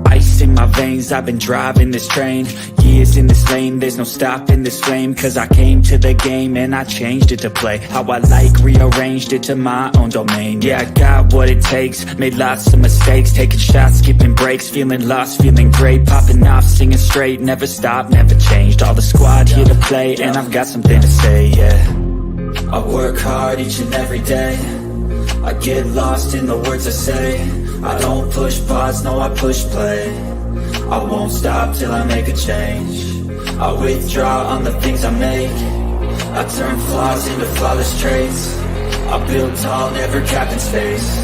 Ice in my veins, I've been driving this train. Years in this lane, there's no stopping this flame. Cause I came to the game and I changed it to play how I like, rearranged it to my own domain. Yeah, I got what it takes, made lots of mistakes, taking shots, skipping breaks, feeling lost, feeling great, popping off, singing straight, never stopped, never changed. All the squad here to play and I've got something to say, yeah. I work hard each and every day, I get lost in the words I say. I don't push pause, no I push play. I won't stop till I make a change. I withdraw on the things I make. I turn flaws into flawless traits. I build tall, never capped in space.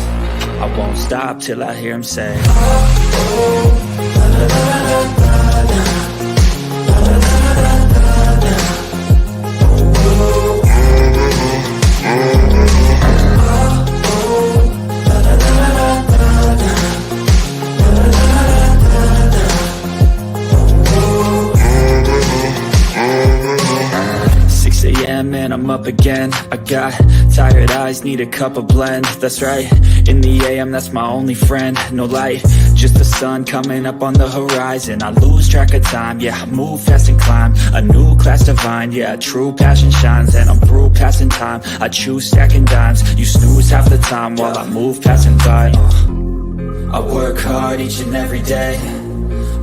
I won't stop till I hear him say, and I'm up again. I got tired eyes, need a cup of blend. That's right, in the AM, that's my only friend. No light, just the sun coming up on the horizon. I lose track of time, yeah, I move fast and climb a new class divine, yeah, true passion shines. And I'm through passing time, I choose stacking dimes. You snooze half the time while I move passing by. I work hard each and every day,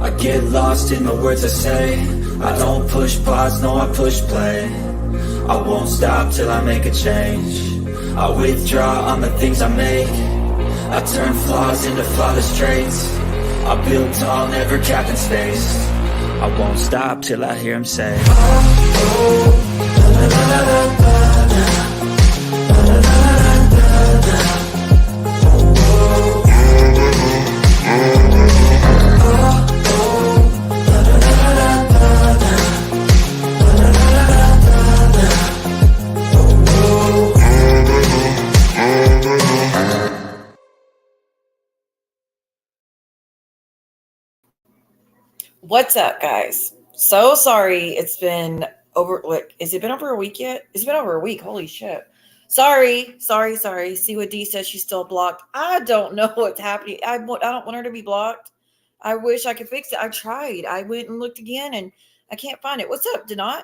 I get lost in the words I say. I don't push pause, no I push play. I won't stop till I make a change. I withdraw on the things I make. I turn flaws into flawless traits. I build tall, never capped in space. I won't stop till I hear him say, What's up, guys? So sorry it's been over. Look, has it been over a week yet? It's been over a week. Holy shit. Sorry. See what D says, she's still blocked. I don't know what's happening. I don't want her to be blocked. I wish I could fix it. I tried. I went and looked again and I can't find it. What's up, Denot?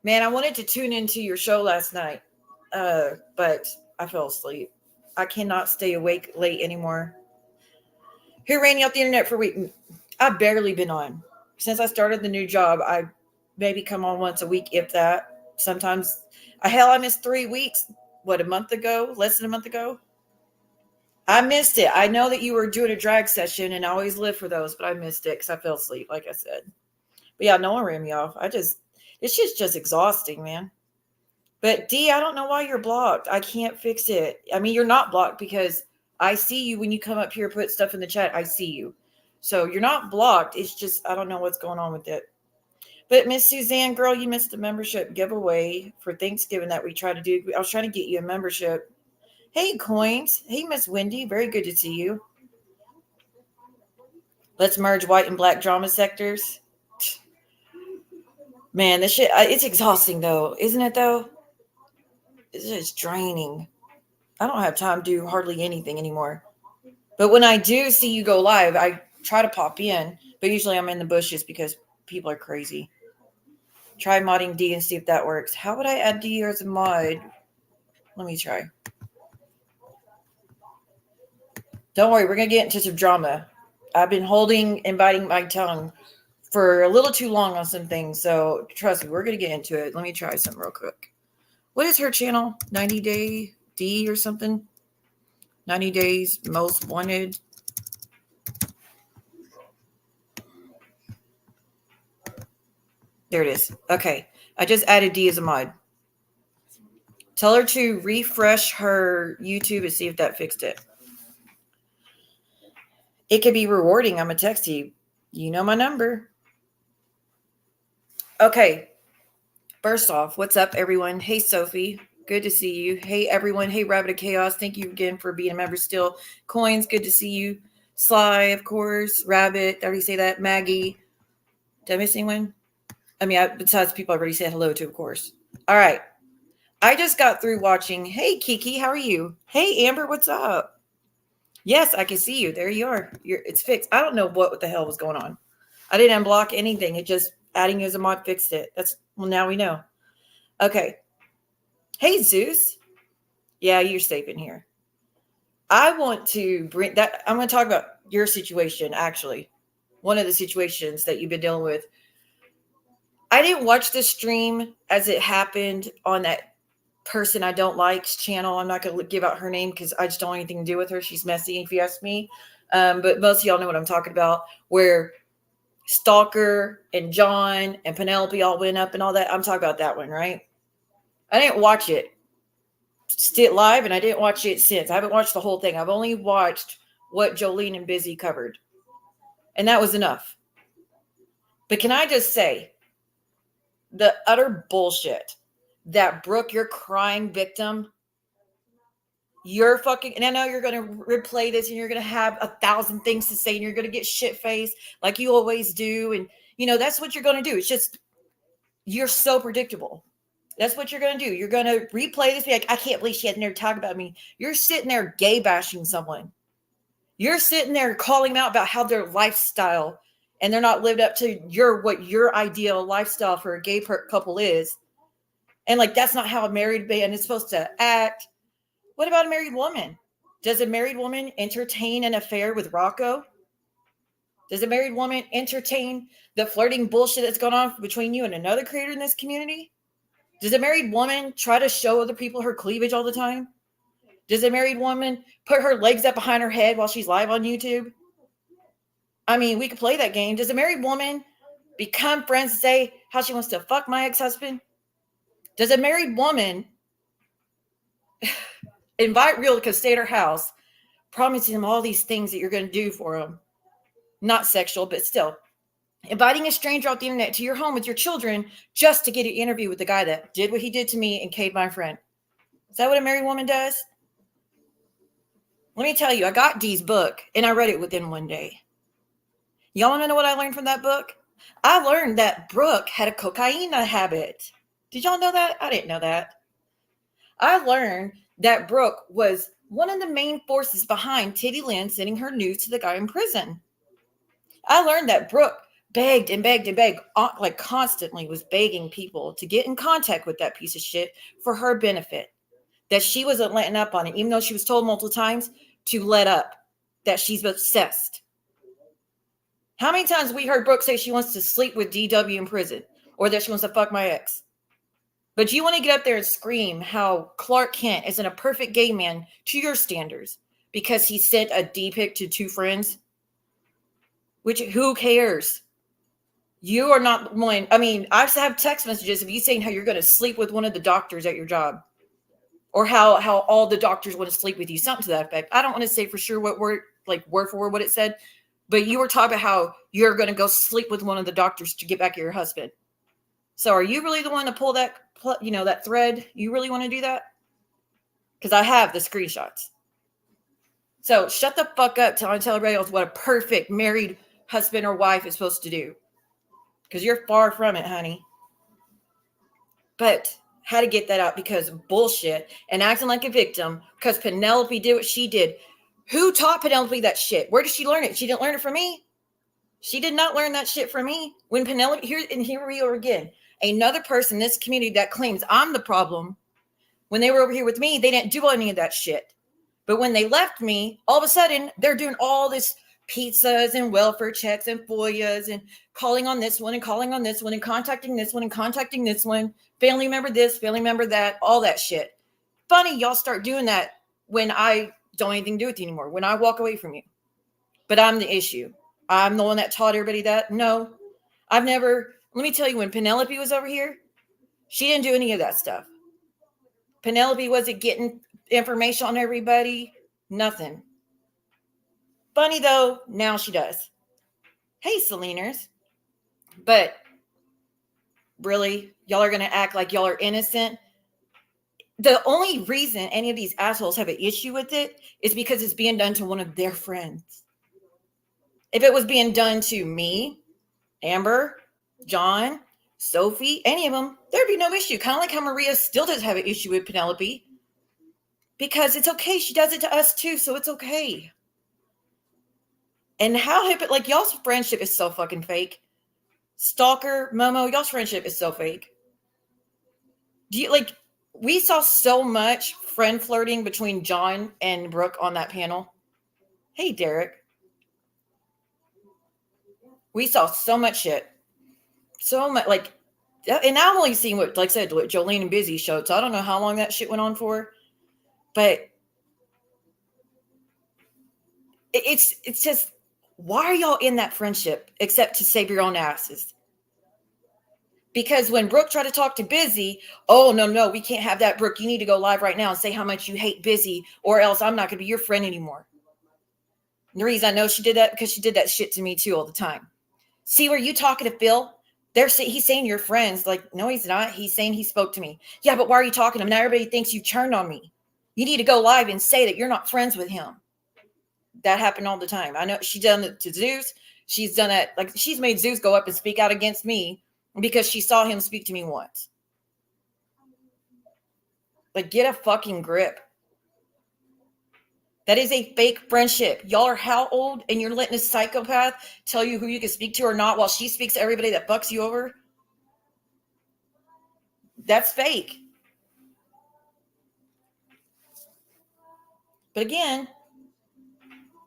Man, I wanted to tune into your show last night, but I fell asleep. I cannot stay awake late anymore. Who ran you off the internet for a week? I've barely been on. Since I started the new job, I maybe come on once a week, if that. Sometimes, I missed 3 weeks. What, a month ago? Less than a month ago? I missed it. I know that you were doing a drag session, and I always live for those, but I missed it because I fell asleep, like I said. But yeah, no one ran me off. It's just exhausting, man. But D, I don't know why you're blocked. I can't fix it. I mean, you're not blocked because I see you when you come up here, put stuff in the chat. I see you. So you're not blocked. It's just, I don't know what's going on with it. But Miss Suzanne, girl, you missed the membership giveaway for Thanksgiving that we tried to do. I was trying to get you a membership. Hey, Coins. Hey, Miss Wendy. Very good to see you. Let's merge white and black drama sectors. Man, this shit, it's exhausting, though. Isn't it, though? It's just draining. I don't have time to do hardly anything anymore. But when I do see you go live, I try to pop in. But usually I'm in the bushes because people are crazy. Try modding D and see if that works. How would I add D as a mod? Let me try. Don't worry, we're going to get into some drama. I've been biting my tongue for a little too long on some things. So trust me, we're going to get into it. Let me try something real quick. What is her channel? 90 Day D or something? 90 Days Most Wanted. There it is. Okay. I just added D as a mod. Tell her to refresh her YouTube and see if that fixed it. It could be rewarding. I'm going to text you. You know my number. Okay. First off, what's up, everyone? Hey, Sophie. Good to see you. Hey, everyone. Hey, Rabbit of Chaos. Thank you again for being a member still. Coins, good to see you. Sly, of course. Rabbit, did I already say that? Maggie. Did I miss anyone? I mean, besides people I've already said hello to, of course. All right. I just got through watching. Hey, Kiki, how are you? Hey, Amber, what's up? Yes, I can see you. There you are. It's fixed. I don't know what the hell was going on. I didn't unblock anything. It just adding you as a mod fixed it. Well, now we know. Okay. Hey, Zeus. Yeah, you're safe in here. I want to bring that. I'm going to talk about your situation, actually. One of the situations that you've been dealing with. I didn't watch the stream as it happened on that person I don't like's channel. I'm not going to give out her name because I just don't want anything to do with her. She's messy, if you ask me. But most of y'all know what I'm talking about, where Stalker and John and Penelope all went up and all that. I'm talking about that one, right? I didn't watch it live, and I didn't watch it since. I haven't watched the whole thing. I've only watched what Jolene and Busy covered, and that was enough. But can I just say the utter bullshit that Brooke, your crime victim, you're fucking, and I know you're going to replay this and you're going to have 1,000 things to say and you're going to get shit-faced like you always do. And, that's what you're going to do. It's just, you're so predictable. That's what you're going to do. You're going to replay this, be like, I can't believe she had never talked about me. You're sitting there gay bashing someone. You're sitting there calling them out about how their lifestyle and they're not lived up to what your ideal lifestyle for a gay couple is. And like, that's not how a married man is supposed to act. What about a married woman? Does a married woman entertain an affair with Rocco? Does a married woman entertain the flirting bullshit that's going on between you and another creator in this community? Does a married woman try to show other people her cleavage all the time? Does a married woman put her legs up behind her head while she's live on YouTube? I mean, we could play that game. Does a married woman become friends and say how she wants to fuck my ex-husband? Does a married woman invite Real to stay at her house, promising him all these things that you're going to do for him? Not sexual, but still. Inviting a stranger off the internet to your home with your children just to get an interview with the guy that did what he did to me and Cade, my friend. Is that what a married woman does? Let me tell you, I got Dee's book and I read it within one day. Y'all want to know what I learned from that book? I learned that Brooke had a cocaine habit. Did y'all know that? I didn't know that. I learned that Brooke was one of the main forces behind Titty Lynn sending her news to the guy in prison. I learned that Brooke begged and begged and begged, like constantly was begging people to get in contact with that piece of shit for her benefit. That she wasn't letting up on it, even though she was told multiple times to let up, that she's obsessed. How many times we heard Brooke say she wants to sleep with DW in prison or that she wants to fuck my ex? But you want to get up there and scream how Clark Kent isn't a perfect gay man to your standards because he sent a D-pic to 2 friends? Which, who cares? You are not one. I mean, I have text messages of you saying how you're going to sleep with one of the doctors at your job. Or how all the doctors want to sleep with you. Something to that effect. I don't want to say for sure what word, like word for word what it said. But you were talking about how you're going to go sleep with one of the doctors to get back at your husband. So are you really the one to pull that, that thread? You really want to do that? Because I have the screenshots. So shut the fuck up till I tell everybody else what a perfect married husband or wife is supposed to do. Because you're far from it, honey. But had to get that out because of bullshit and acting like a victim because Penelope did what she did. Who taught Penelope that shit? Where did she learn it? She didn't learn it from me. She did not learn that shit from me. When Penelope, here we are again. Another person in this community that claims I'm the problem. When they were over here with me, they didn't do any of that shit. But when they left me, all of a sudden, they're doing all this pizzas and welfare checks and FOIAs and calling on this one and calling on this one and contacting this one and contacting this one. Family member this, family member that, all that shit. Funny, y'all start doing that when I don't have anything to do with you anymore, when I walk away from you. But I'm the issue. I'm the one that taught everybody that. No, I've never, let me tell you, when Penelope was over here, she didn't do any of that stuff. Penelope wasn't getting information on everybody. Nothing. Funny though, now she does. Hey, Seleners. But really, y'all are going to act like y'all are innocent. The only reason any of these assholes have an issue with it is because it's being done to one of their friends. If it was being done to me, Amber, John, Sophie, any of them, there'd be no issue. Kind of like how Maria still does have an issue with Penelope. Because it's okay. She does it to us too, so it's okay. And how like y'all's friendship is so fucking fake. Stalker, Momo, y'all's friendship is so fake. Do you like? We saw so much friend flirting between John and Brooke on that panel. Hey, Derek. We saw so much shit. So much, like, and I'm only seeing what, like I said, what Jolene and Busy showed. So I don't know how long that shit went on for, but it's just, why are y'all in that friendship except to save your own asses? Because when Brooke tried to talk to Busy, oh, no, we can't have that, Brooke. You need to go live right now and say how much you hate Busy, or else I'm not going to be your friend anymore. And the reason I know she did that, because she did that shit to me too all the time. See where you talking to Phil? He's saying you're friends. Like, no, he's not. He's saying he spoke to me. Yeah, but why are you talking to him? Now everybody thinks you turned on me. You need to go live and say that you're not friends with him. That happened all the time. I know she's done it to Zeus. She's done it. Like, she's made Zeus go up and speak out against me because she saw him speak to me once. Like, get a fucking grip. That is a fake friendship. Y'all are how old, and you're letting a psychopath tell you who you can speak to or not while she speaks to everybody that fucks you over? That's fake. But again,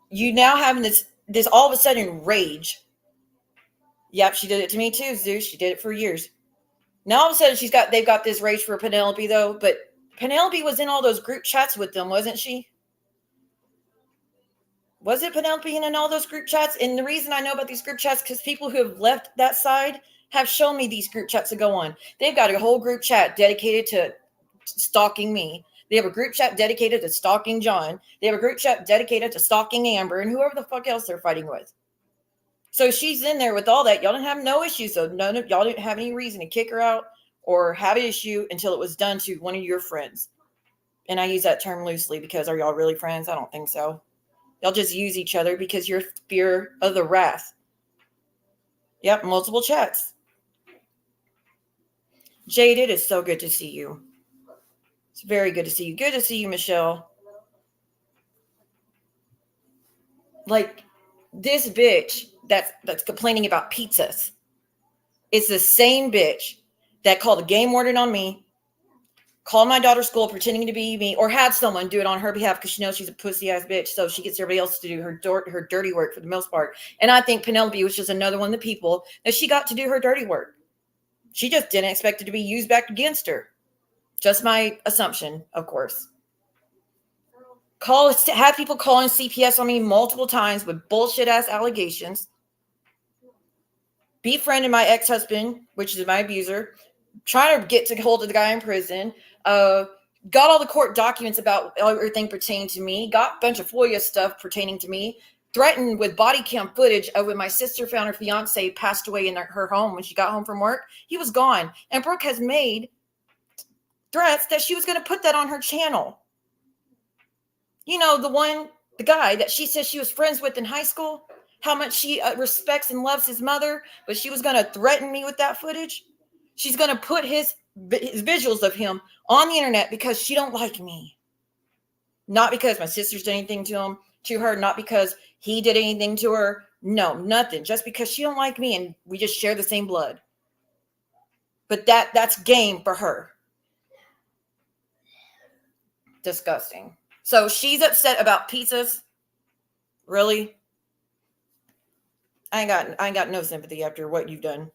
you now having this all of a sudden rage. Yep, she did it to me too, Zeus. She did it for years. Now all of a sudden they've got this rage for Penelope though, but Penelope was in all those group chats with them, wasn't she? Was it Penelope in all those group chats? And the reason I know about these group chats, because people who have left that side have shown me these group chats to go on. They've got a whole group chat dedicated to stalking me. They have a group chat dedicated to stalking John. They have a group chat dedicated to stalking Amber and whoever the fuck else they're fighting with. So she's in there with all that. Y'all didn't have no issues. So none of y'all didn't have any reason to kick her out or have an issue until it was done to one of your friends. And I use that term loosely because are y'all really friends? I don't think so. Y'all just use each other because you're fear of the wrath. Yep, multiple chats. Jade, it is so good to see you. It's very good to see you. Good to see you, Michelle. Like, this bitch that's complaining about pizzas. It's the same bitch that called a game warden on me, called my daughter's school pretending to be me, or had someone do it on her behalf because she knows she's a pussy ass bitch. So she gets everybody else to do her dirty work for the most part. And I think Penelope was just another one of the people that she got to do her dirty work. She just didn't expect it to be used back against her. Just my assumption, of course. Have people calling CPS on me multiple times with bullshit ass allegations. Befriended my ex-husband, which is my abuser. Trying to get to hold of the guy in prison. Got all the court documents about everything pertaining to me. Got a bunch of FOIA stuff pertaining to me. Threatened with body cam footage of when my sister found her fiance passed away in her home when she got home from work. He was gone. And Brooke has made threats that she was going to put that on her channel. You know, the guy that she said she was friends with in high school, how much she respects and loves his mother, but she was going to threaten me with that footage. She's going to put his visuals of him on the internet because she don't like me. Not because my sister's did anything to her, not because he did anything to her. No, nothing. Just because she don't like me and we just share the same blood. But that's game for her. Disgusting. So she's upset about pizzas. Really? I ain't got no sympathy after what you've done.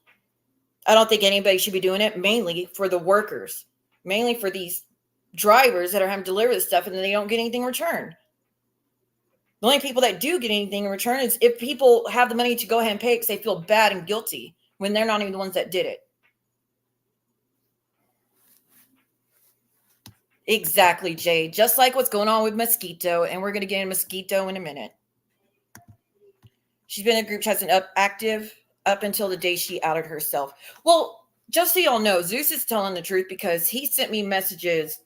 I don't think anybody should be doing it, mainly for the workers, mainly for these drivers that are having to deliver this stuff and then they don't get anything in return. The only people that do get anything in return is if people have the money to go ahead and pay because they feel bad and guilty when they're not even the ones that did it. Exactly, Jade. Just like what's going on with Mosquito, and we're going to get into Mosquito in a minute. She's been in group chats and active up until the day she outed herself. Well, just so y'all know, Zeus is telling the truth because he sent me messages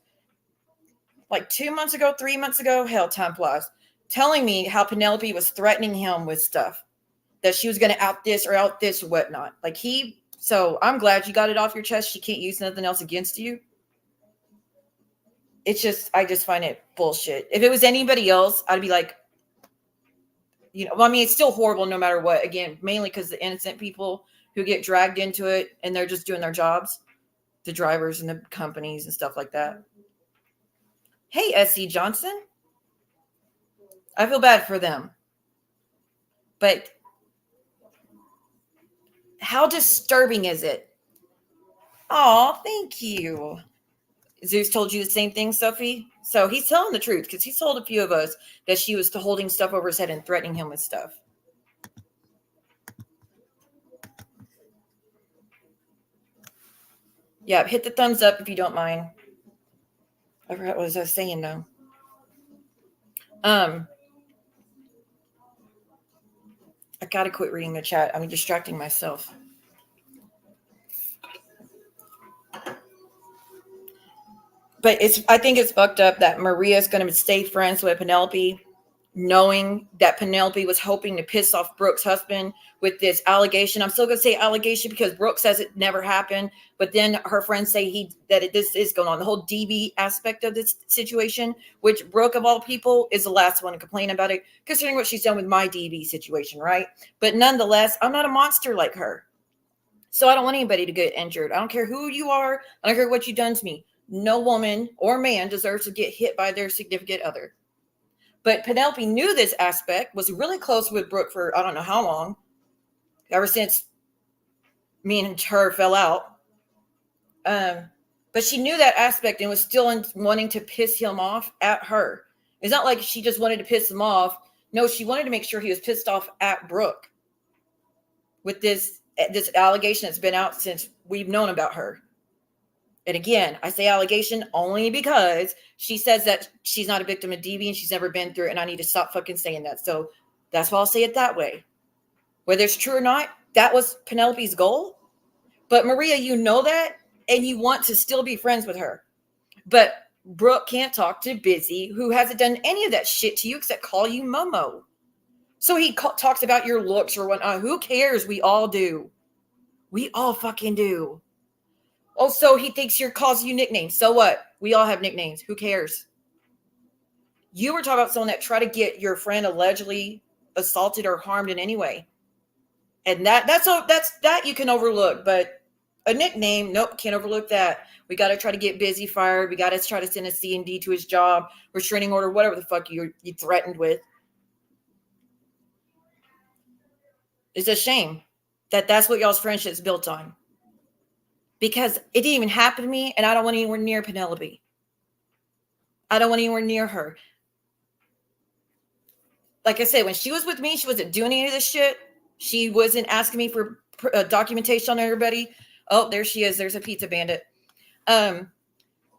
like 2 months ago, 3 months ago, hell, time flies, telling me how Penelope was threatening him with stuff, that she was going to out this or whatnot. Like, he So I'm glad you got it off your chest. She can't use nothing else against you. It's just, I just find it bullshit. If it was anybody else, I'd be like, well, I mean, it's still horrible no matter what. Again, mainly because the innocent people who get dragged into it and they're just doing their jobs, the drivers and the companies and stuff like that. Hey, S.C. Johnson. I feel bad for them. But how disturbing is it? Oh, thank you. Zeus told you the same thing, Sophie? So he's telling the truth because he's told a few of us that she was holding stuff over his head and threatening him with stuff. Yeah, hit the thumbs up if you don't mind. I forgot what I was saying though. I gotta quit reading the chat. I'm distracting myself. But I think it's fucked up that Maria's going to stay friends with Penelope, knowing that Penelope was hoping to piss off Brooke's husband with this allegation. I'm still going to say allegation because Brooke says it never happened. But then her friends say this is going on. The whole DB aspect of this situation, which Brooke of all people is the last one to complain about it, considering what she's done with my DB situation, right? But nonetheless, I'm not a monster like her. So I don't want anybody to get injured. I don't care who you are. I don't care what you've done to me. No woman or man deserves to get hit by their significant other. But Penelope knew this aspect, was really close with Brooke for I don't know how long, ever since me and her fell out. But she knew that aspect and was still wanting to piss him off at her. It's not like she just wanted to piss him off. No, she wanted to make sure he was pissed off at Brooke with this allegation that's been out since we've known about her. And again, I say allegation only because she says that she's not a victim of DB and she's never been through it, and I need to stop fucking saying that. So that's why I'll say it that way. Whether it's true or not, that was Penelope's goal. But Maria, you know that, and you want to still be friends with her. But Brooke can't talk to Busy, who hasn't done any of that shit to you except call you Momo. So he talks about your looks or whatnot. Who cares? We all do. We all fucking do. Also, he thinks you're calling you nicknames. So what? We all have nicknames. Who cares? You were talking about someone that tried to get your friend allegedly assaulted or harmed in any way. And that's that you can overlook. But a nickname, nope, can't overlook that. We got to try to get Busy fired. We got to try to send a C&D to his job, restraining order, whatever the fuck you threatened with. It's a shame that that's what y'all's friendship's built on. Because it didn't even happen to me, and I don't want anywhere near Penelope. I don't want anywhere near her. Like I said, when she was with me, she wasn't doing any of this shit. She wasn't asking me for documentation on everybody. Oh, there she is. There's a pizza bandit.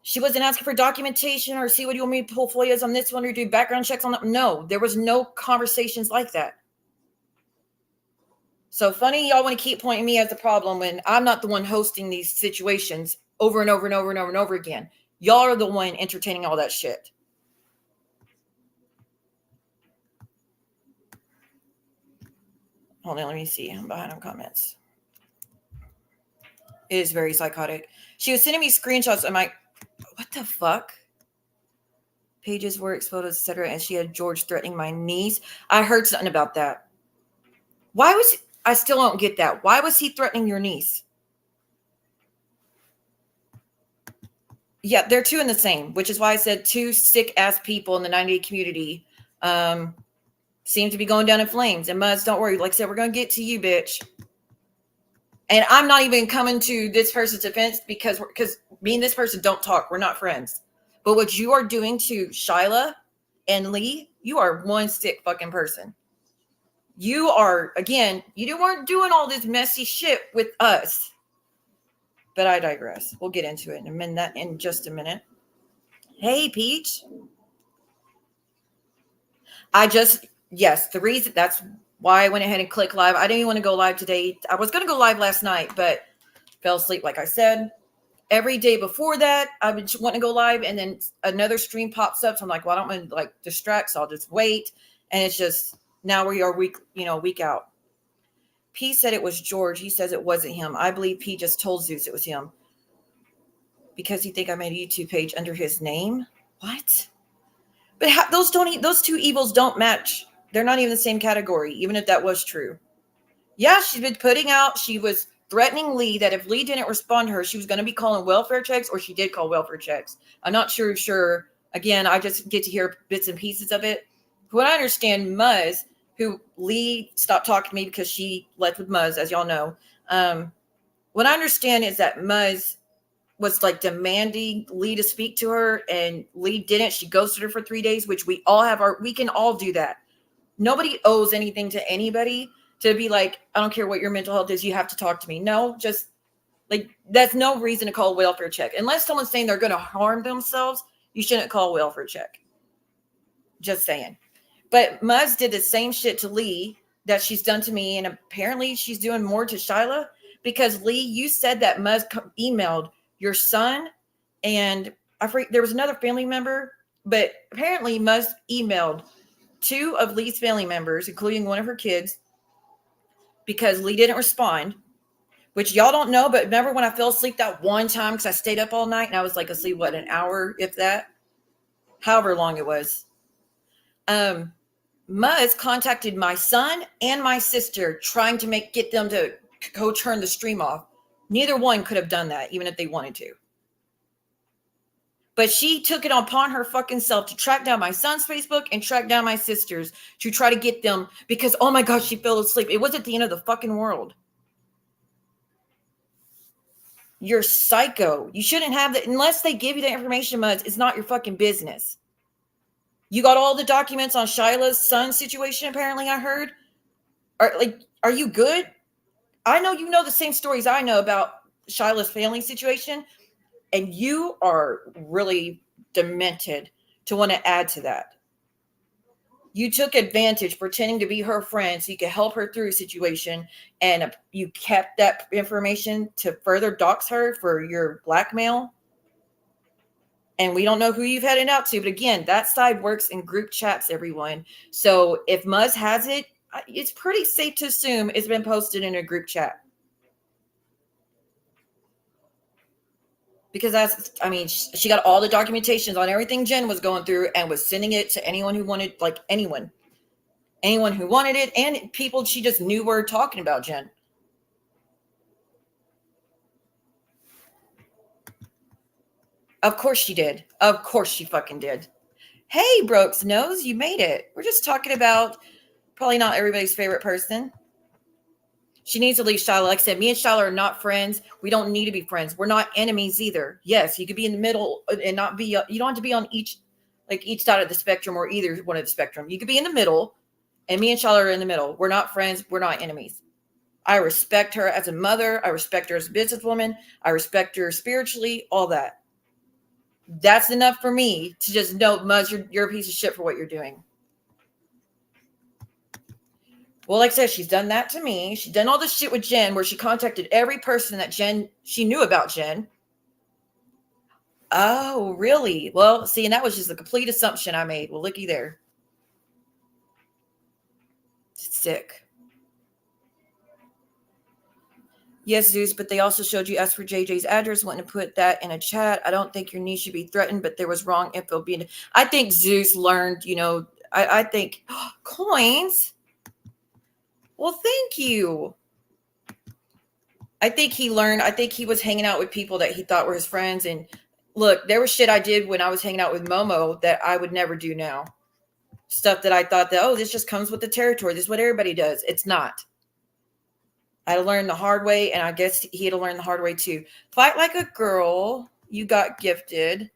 She wasn't asking for documentation or see what you want me to pull FOIAs on this one or do background checks on that. No, there was no conversations like that. So funny, y'all want to keep pointing me as the problem when I'm not the one hosting these situations over and over and over and over and over again. Y'all are the one entertaining all that shit. Hold on, let me see. I'm behind on comments. It is very psychotic. She was sending me screenshots. I'm like, what the fuck? Pages were exposed, etc. And she had George threatening my niece. I heard something about that. Why was... I still don't get that. Why was he threatening your niece? Yeah, they're two in the same, which is why I said two sick-ass people in the 98 community seem to be going down in flames. And Muzz, don't worry. Like I said, we're going to get to you, bitch. And I'm not even coming to this person's defense because me and this person don't talk. We're not friends. But what you are doing to Shyla and Lee, you are one sick fucking person. You are, again, you weren't doing all this messy shit with us. But I digress. We'll get into it in just a minute. Hey, Peach. The reason, that's why I went ahead and clicked live. I didn't even want to go live today. I was going to go live last night, but fell asleep, like I said. Every day before that, I would want to go live, and then another stream pops up. So I'm like, well, I don't want to distract, so I'll just wait. And it's just... Now we are week out. P said it was George. He says it wasn't him. I believe P just told Zeus it was him because he think I made a YouTube page under his name. What? But those two evils don't match. They're not even the same category, even if that was true. Yeah, she's been putting out, she was threatening Lee that if Lee didn't respond to her, she was going to be calling welfare checks, or she did call welfare checks. I'm not sure. Again, I just get to hear bits and pieces of it. What I understand, Muzz, who Lee stopped talking to me because she left with Muzz, as y'all know. What I understand is that Muzz was like demanding Lee to speak to her, and Lee didn't. She ghosted her for 3 days, which we can all do that. Nobody owes anything to anybody to be like, I don't care what your mental health is, you have to talk to me. No, just like, that's no reason to call a welfare check. Unless someone's saying they're going to harm themselves, you shouldn't call a welfare check. Just saying. But Muzz did the same shit to Lee that she's done to me, and apparently she's doing more to Shyla, because Lee, you said that Muzz emailed your son, and there was another family member, but apparently Muzz emailed 2 of Lee's family members, including one of her kids, because Lee didn't respond, which y'all don't know, but remember when I fell asleep that one time because I stayed up all night and I was like asleep, an hour, if that, however long it was. Muzz contacted my son and my sister trying to get them to go turn the stream off. Neither one could have done that, even if they wanted to. But she took it upon her fucking self to track down my son's Facebook and track down my sister's to try to get them, because, oh my gosh, she fell asleep. It wasn't the end of the fucking world. You're psycho. You shouldn't have that. Unless they give you the information, Muzz, it's not your fucking business. You got all the documents on Shyla's son situation, apparently, I heard. Are you good? I know you know the same stories I know about Shyla's family situation, and you are really demented to want to add to that. You took advantage pretending to be her friend so you could help her through a situation, and you kept that information to further dox her for your blackmail. And we don't know who you've had it out to, but again, that side works in group chats, everyone. So if Muzz has it, it's pretty safe to assume it's been posted in a group chat. Because she got all the documentations on everything Jen was going through and was sending it to anyone who wanted, anyone who wanted it, and people she just knew were talking about Jen. Of course she did. Of course she fucking did. Hey, Brooks Nose, you made it. We're just talking about probably not everybody's favorite person. She needs to leave Shyla. Like I said, me and Shyla are not friends. We don't need to be friends. We're not enemies either. Yes, you could be in the middle and not be, you don't have to be on each side of the spectrum or either one of the spectrum. You could be in the middle, and me and Shyla are in the middle. We're not friends. We're not enemies. I respect her as a mother. I respect her as a businesswoman. I respect her spiritually, all that. That's enough for me to just know, Muzz, you're a piece of shit for what you're doing. Well, like I said, she's done that to me. She's done all this shit with Jen, where she contacted every person that she knew about Jen. Oh, really? Well, see, and that was just a complete assumption I made. Well, looky there. Sick. Yes, Zeus, but they also showed you asked for JJ's address, wanting to put that in a chat. I don't think your niece should be threatened, but there was wrong info being. I think Zeus learned, I think coins. Well, thank you. I think he learned. I think he was hanging out with people that he thought were his friends. And look, there was shit I did when I was hanging out with Momo that I would never do now. Stuff that I thought that, this just comes with the territory. This is what everybody does. It's not. I had to learn the hard way, and I guess he had to learn the hard way too. Fight like a girl. You got gifted.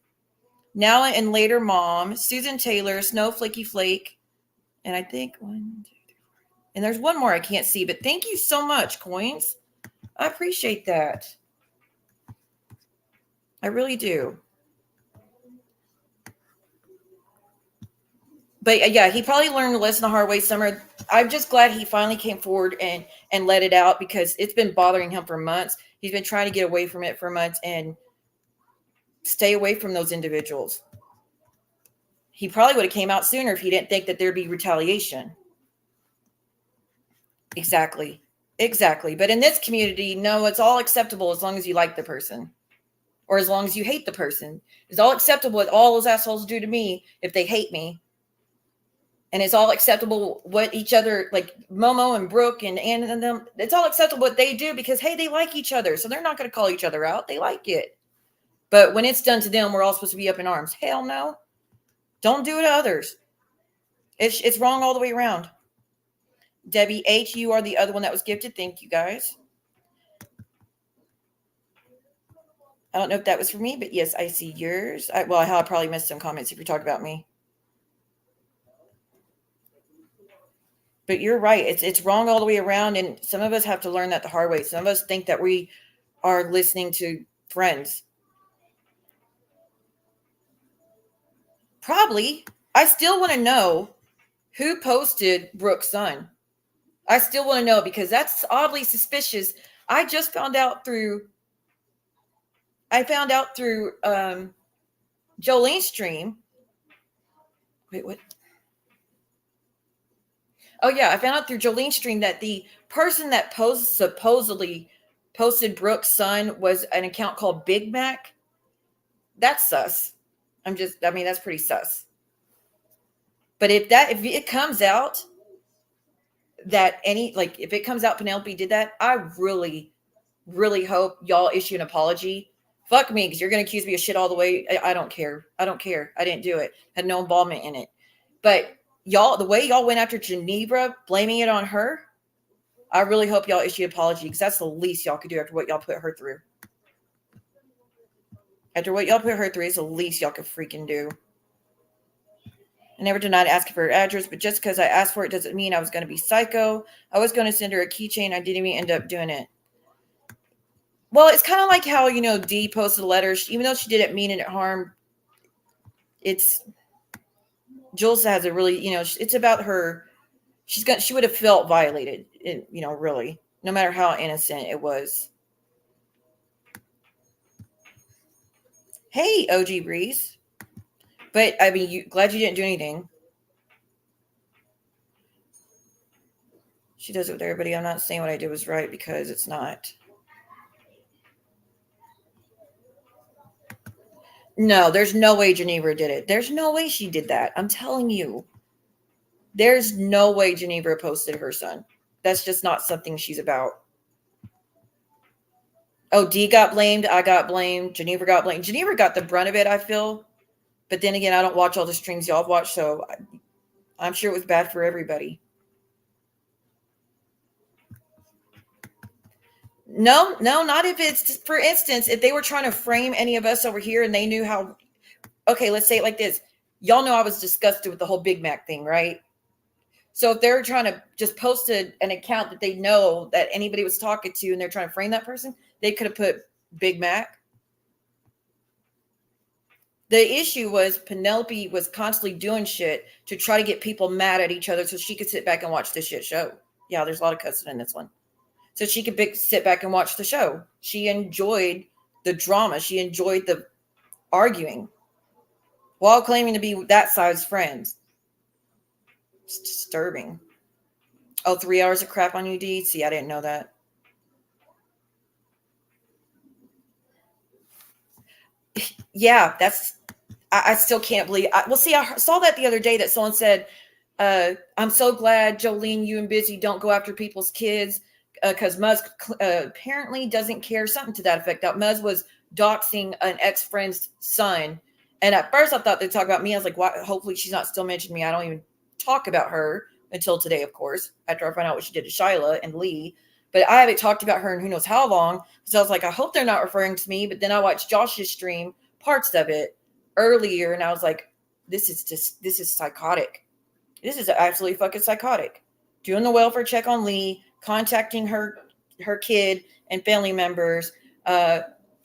Now and later, Mom. Susan Taylor, Snow Flaky Flake. And I think 1, 2, 3, 4. And there's one more I can't see, but thank you so much, Coins. I appreciate that. I really do. But yeah, he probably learned the lesson the hard way. Summer, I'm just glad he finally came forward and let it out, because it's been bothering him for months. He's been trying to get away from it for months and stay away from those individuals. He probably would have came out sooner if he didn't think that there'd be retaliation. Exactly. Exactly. But in this community, no, it's all acceptable as long as you like the person or as long as you hate the person. It's all acceptable what all those assholes do to me if they hate me. And it's all acceptable what each other, like Momo and Brooke and Ann and them, it's all acceptable what they do because, hey, they like each other. So they're not going to call each other out. They like it. But when it's done to them, we're all supposed to be up in arms. Hell no. Don't do it to others. It's wrong all the way around. Debbie H., you are the other one that was gifted. Thank you, guys. I don't know if that was for me, but yes, I see yours. I probably missed some comments if you're talking about me. But you're right. It's wrong all the way around, and some of us have to learn that the hard way. Some of us think that we are listening to friends. Probably. I still want to know who posted Brooke's son. I still want to know because that's oddly suspicious. I just found out through Jolene's stream. Wait, what? Oh yeah, I found out through Jolene's stream that the person that supposedly posted Brooke's son was an account called Big Mac. That's sus. That's pretty sus. But if it comes out that if it comes out Penelope did that, I really, really hope y'all issue an apology. Fuck me, because you're going to accuse me of shit all the way. I don't care. I don't care. I didn't do it. Had no involvement in it. But y'all, the way y'all went after Geneva, blaming it on her, I really hope y'all issue an apology because that's the least y'all could do after what y'all put her through. After what y'all put her through is the least y'all could freaking do. I never denied asking for her address, but just because I asked for it doesn't mean I was going to be psycho. I was going to send her a keychain. I didn't even end up doing it. Well, it's kind of like how, Dee posted a letter. Even though she didn't mean it harm, Jules has a really, it's about her. She would have felt violated, really, no matter how innocent it was. Hey, OG Breeze. But, glad you didn't do anything. She does it with everybody. I'm not saying what I did was right because it's not. No, there's no way Geneva did it. There's no way she did that. I'm telling you. There's no way Geneva posted her son. That's just not something she's about. Oh, Dee got blamed. I got blamed. Geneva got blamed. Geneva got the brunt of it, I feel. But then again, I don't watch all the streams y'all have watched, so I'm sure it was bad for everybody. No, not if it's, for instance, if they were trying to frame any of us over here and they knew how, okay, let's say it like this. Y'all know I was disgusted with the whole Big Mac thing, right? So if they're trying to just post an account that they know that anybody was talking to and they're trying to frame that person, they could have put Big Mac. The issue was Penelope was constantly doing shit to try to get people mad at each other so she could sit back and watch this shit show. Yeah, there's a lot of cussing in this one. So she could sit back and watch the show. She enjoyed the drama. She enjoyed the arguing while claiming to be that side's friends. It's disturbing. Oh, 3 hours of crap on UD? See, I didn't know that. Yeah, I still can't believe. I saw that the other day that someone said, I'm so glad, Jolene, you and Busy don't go after people's kids because Muzz apparently doesn't care, something to that effect. That Muzz was doxing an ex-friend's son. And at first I thought they'd talk about me. I was like, why? Hopefully she's not still mentioning me. I don't even talk about her until today, of course, after I find out what she did to Shyla and Lee. But I haven't talked about her in who knows how long. So I was like, I hope they're not referring to me. But then I watched Josh's stream, parts of it earlier, and I was like, this is psychotic. This is absolutely fucking psychotic. Doing the welfare check on Lee, contacting her kid and family members,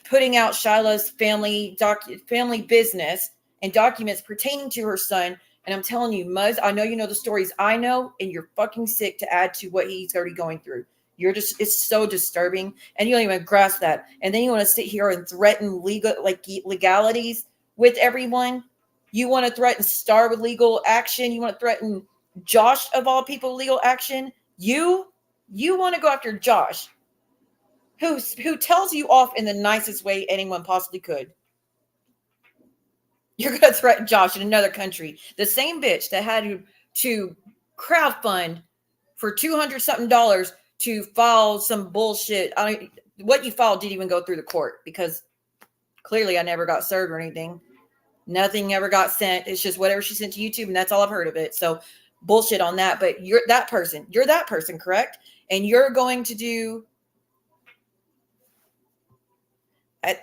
putting out Shyla's family business and documents pertaining to her son. And I'm telling you, Muzz, I know you know the stories I know, and you're fucking sick to add to what he's already going through. It's so disturbing, and you don't even grasp that. And then you want to sit here and threaten legalities with everyone. You want to threaten Star with legal action. You want to threaten Josh, of all people, legal action. You You want to go after Josh, who tells you off in the nicest way anyone possibly could. You're going to threaten Josh in another country. The same bitch that had to crowdfund for $200 something to file some bullshit. What you filed didn't even go through the court because clearly I never got served or anything. Nothing ever got sent. It's just whatever she sent to YouTube, and that's all I've heard of it. So bullshit on that. But you're that person. You're that person, correct? And you're going to do.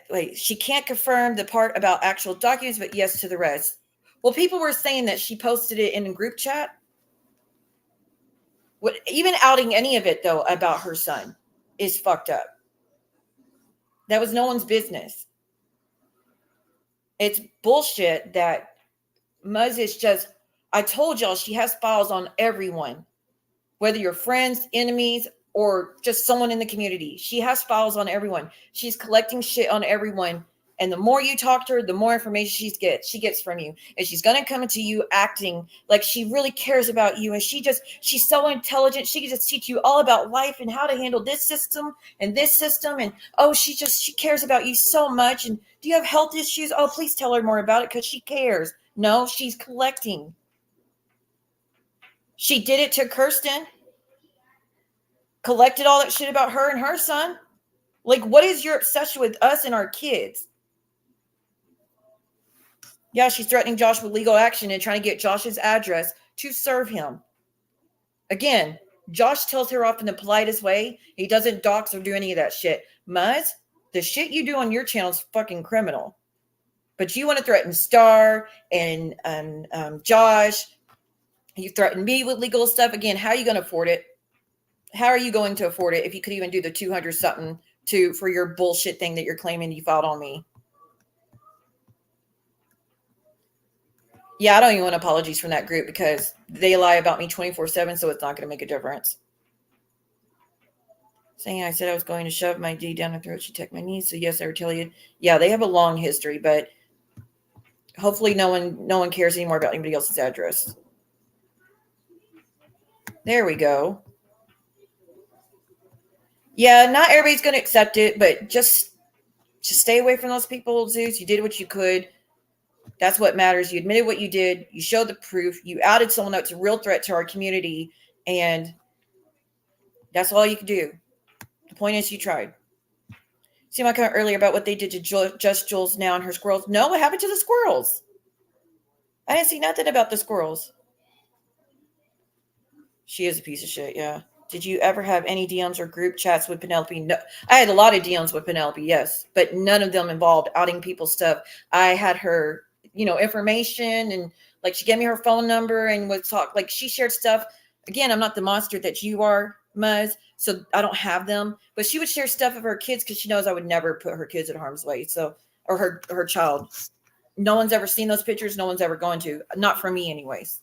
Wait, she can't confirm the part about actual documents, but yes to the rest. Well, people were saying that she posted it in a group chat. What, even outing any of it, though, about her son is fucked up. That was no one's business. It's bullshit that Muzz is just, I told y'all she has files on everyone, whether you're friends, enemies, or just someone in the community. She has files on everyone. She's collecting shit on everyone. And the more you talk to her, the more information she gets from you. And she's going to come to you acting like she really cares about you. And she's so intelligent. She can just teach you all about life and how to handle this system and this system. And, oh, she cares about you so much. And do you have health issues? Oh, please tell her more about it because she cares. No, she's collecting. She did it to Kirsten. Collected all that shit about her and her son. Like, what is your obsession with us and our kids? Yeah, she's threatening Josh with legal action and trying to get Josh's address to serve him. Again, Josh tells her off in the politest way. He doesn't dox or do any of that shit. Muzz, the shit you do on your channel is fucking criminal. But you want to threaten Star and Josh. You threaten me with legal stuff. Again, how are you going to afford it? How are you going to afford it if you could even do the 200 something for your bullshit thing that you're claiming you filed on me? Yeah, I don't even want apologies from that group because they lie about me 24/7, so it's not going to make a difference. Saying I said I was going to shove my D down her throat, she took my knees. So yes, I would tell you. Yeah, they have a long history, but hopefully no one cares anymore about anybody else's address. There we go. Yeah, not everybody's going to accept it, but just stay away from those people, Zeus. You did what you could. That's what matters. You admitted what you did. You showed the proof. You outed someone that's a real threat to our community, and that's all you could do. The point is you tried. See my comment earlier about what they did to Just Jules now and her squirrels. No, what happened to the squirrels? I didn't see nothing about the squirrels. She is a piece of shit, yeah. Did you ever have any DMs or group chats with Penelope? No, I had a lot of DMs with Penelope, yes, but none of them involved outing people's stuff. I had her, information, and like she gave me her phone number and would talk. Like she shared stuff. Again, I'm not the monster that you are, Muzz, so I don't have them. But she would share stuff of her kids because she knows I would never put her kids in harm's way. So, or her child. No one's ever seen those pictures. No one's ever going to. Not for me, anyways.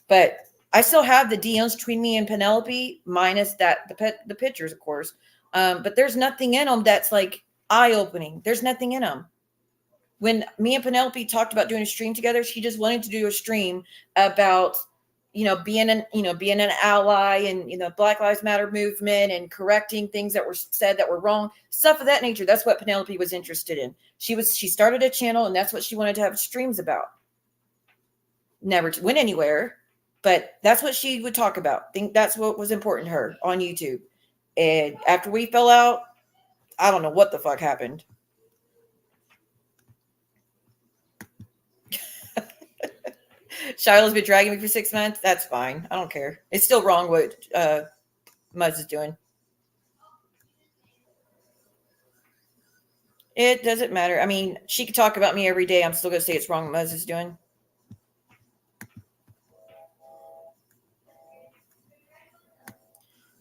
But I still have the DMs between me and Penelope, minus the pictures, of course. But there's nothing in them that's like eye-opening. There's nothing in them. When me and Penelope talked about doing a stream together, she just wanted to do a stream about, being an ally and, Black Lives Matter movement and correcting things that were said that were wrong, stuff of that nature. That's what Penelope was interested in. She started a channel and that's what she wanted to have streams about. Never went anywhere. But that's what she would talk about. I think that's what was important to her on YouTube. And after we fell out, I don't know what the fuck happened. Shiloh's been dragging me for 6 months. That's fine. I don't care. It's still wrong what Muzz is doing. It doesn't matter. I mean, she could talk about me every day. I'm still going to say it's wrong what Muzz is doing.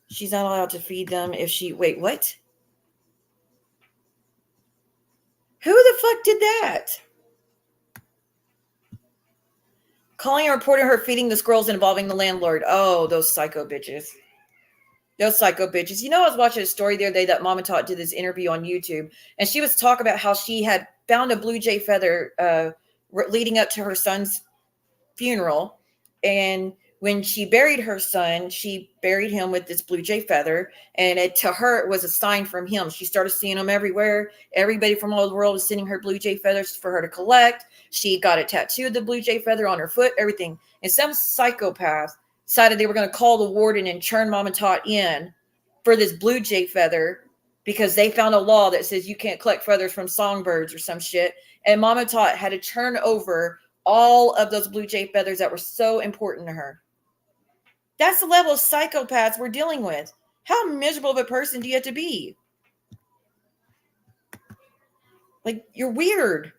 She's not allowed to feed them if she... Wait, what? Who the fuck did that? Calling and reporting her feeding the squirrels and involving the landlord. Oh, those psycho bitches. Those psycho bitches. I was watching a story the other day that Mama Tot did this interview on YouTube, and she was talking about how she had found a blue jay feather leading up to her son's funeral, and when she buried her son, she buried him with this blue jay feather. And to her, it was a sign from him. She started seeing them everywhere. Everybody from all over the world was sending her blue jay feathers for her to collect. She got a tattoo of the blue jay feather on her foot, everything. And some psychopath decided they were going to call the warden and churn Mom and Tot in for this blue jay feather because they found a law that says you can't collect feathers from songbirds or some shit. And Mom and Tot had to turn over all of those blue jay feathers that were so important to her. That's the level of psychopaths we're dealing with. How miserable of a person do you have to be? Like, you're weird.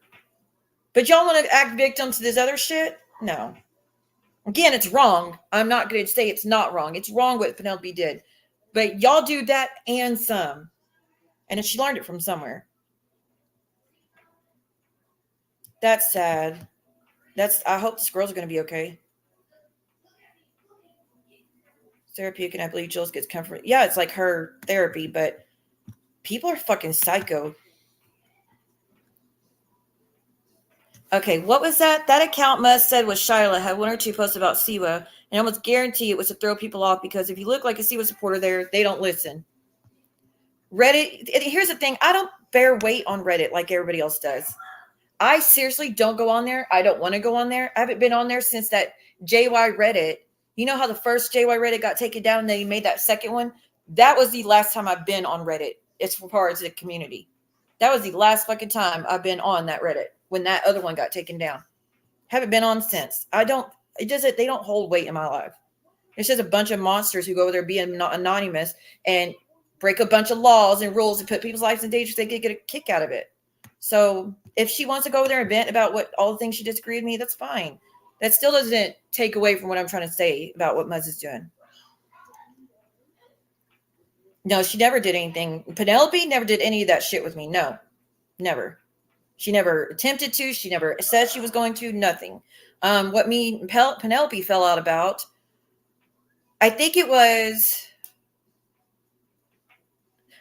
But y'all want to act victim to this other shit? No. Again, it's wrong. I'm not going to say it's not wrong. It's wrong what Penelope did. But y'all do that and some. And if she learned it from somewhere. That's sad. I hope this girl's going to be okay. Therapeutic, and I believe Jules gets comfort. Yeah, it's like her therapy, but people are fucking psycho. Okay, what was that? That account Muzz said was Shyla had one or two posts about Siwa, and I almost guarantee it was to throw people off because if you look like a Siwa supporter there, they don't listen. Reddit, here's the thing. I don't bear weight on Reddit like everybody else does. I seriously don't go on there. I don't want to go on there. I haven't been on there since that JY Reddit. You know how the first JY Reddit got taken down and they made that second one? That was the last time I've been on Reddit as far as the community. That was the last fucking time I've been on that Reddit when that other one got taken down. Haven't been on since. They don't hold weight in my life. It's just a bunch of monsters who go over there being anonymous and break a bunch of laws and rules and put people's lives in danger so they get a kick out of it. So if she wants to go over there and vent about what all the things she disagreed with me, that's fine. That still doesn't take away from what I'm trying to say about what Muzz is doing. No, she never did anything. Penelope never did any of that shit with me. No, never. She never attempted to. She never said she was going to. Nothing. What me and Penelope fell out about, I think it was...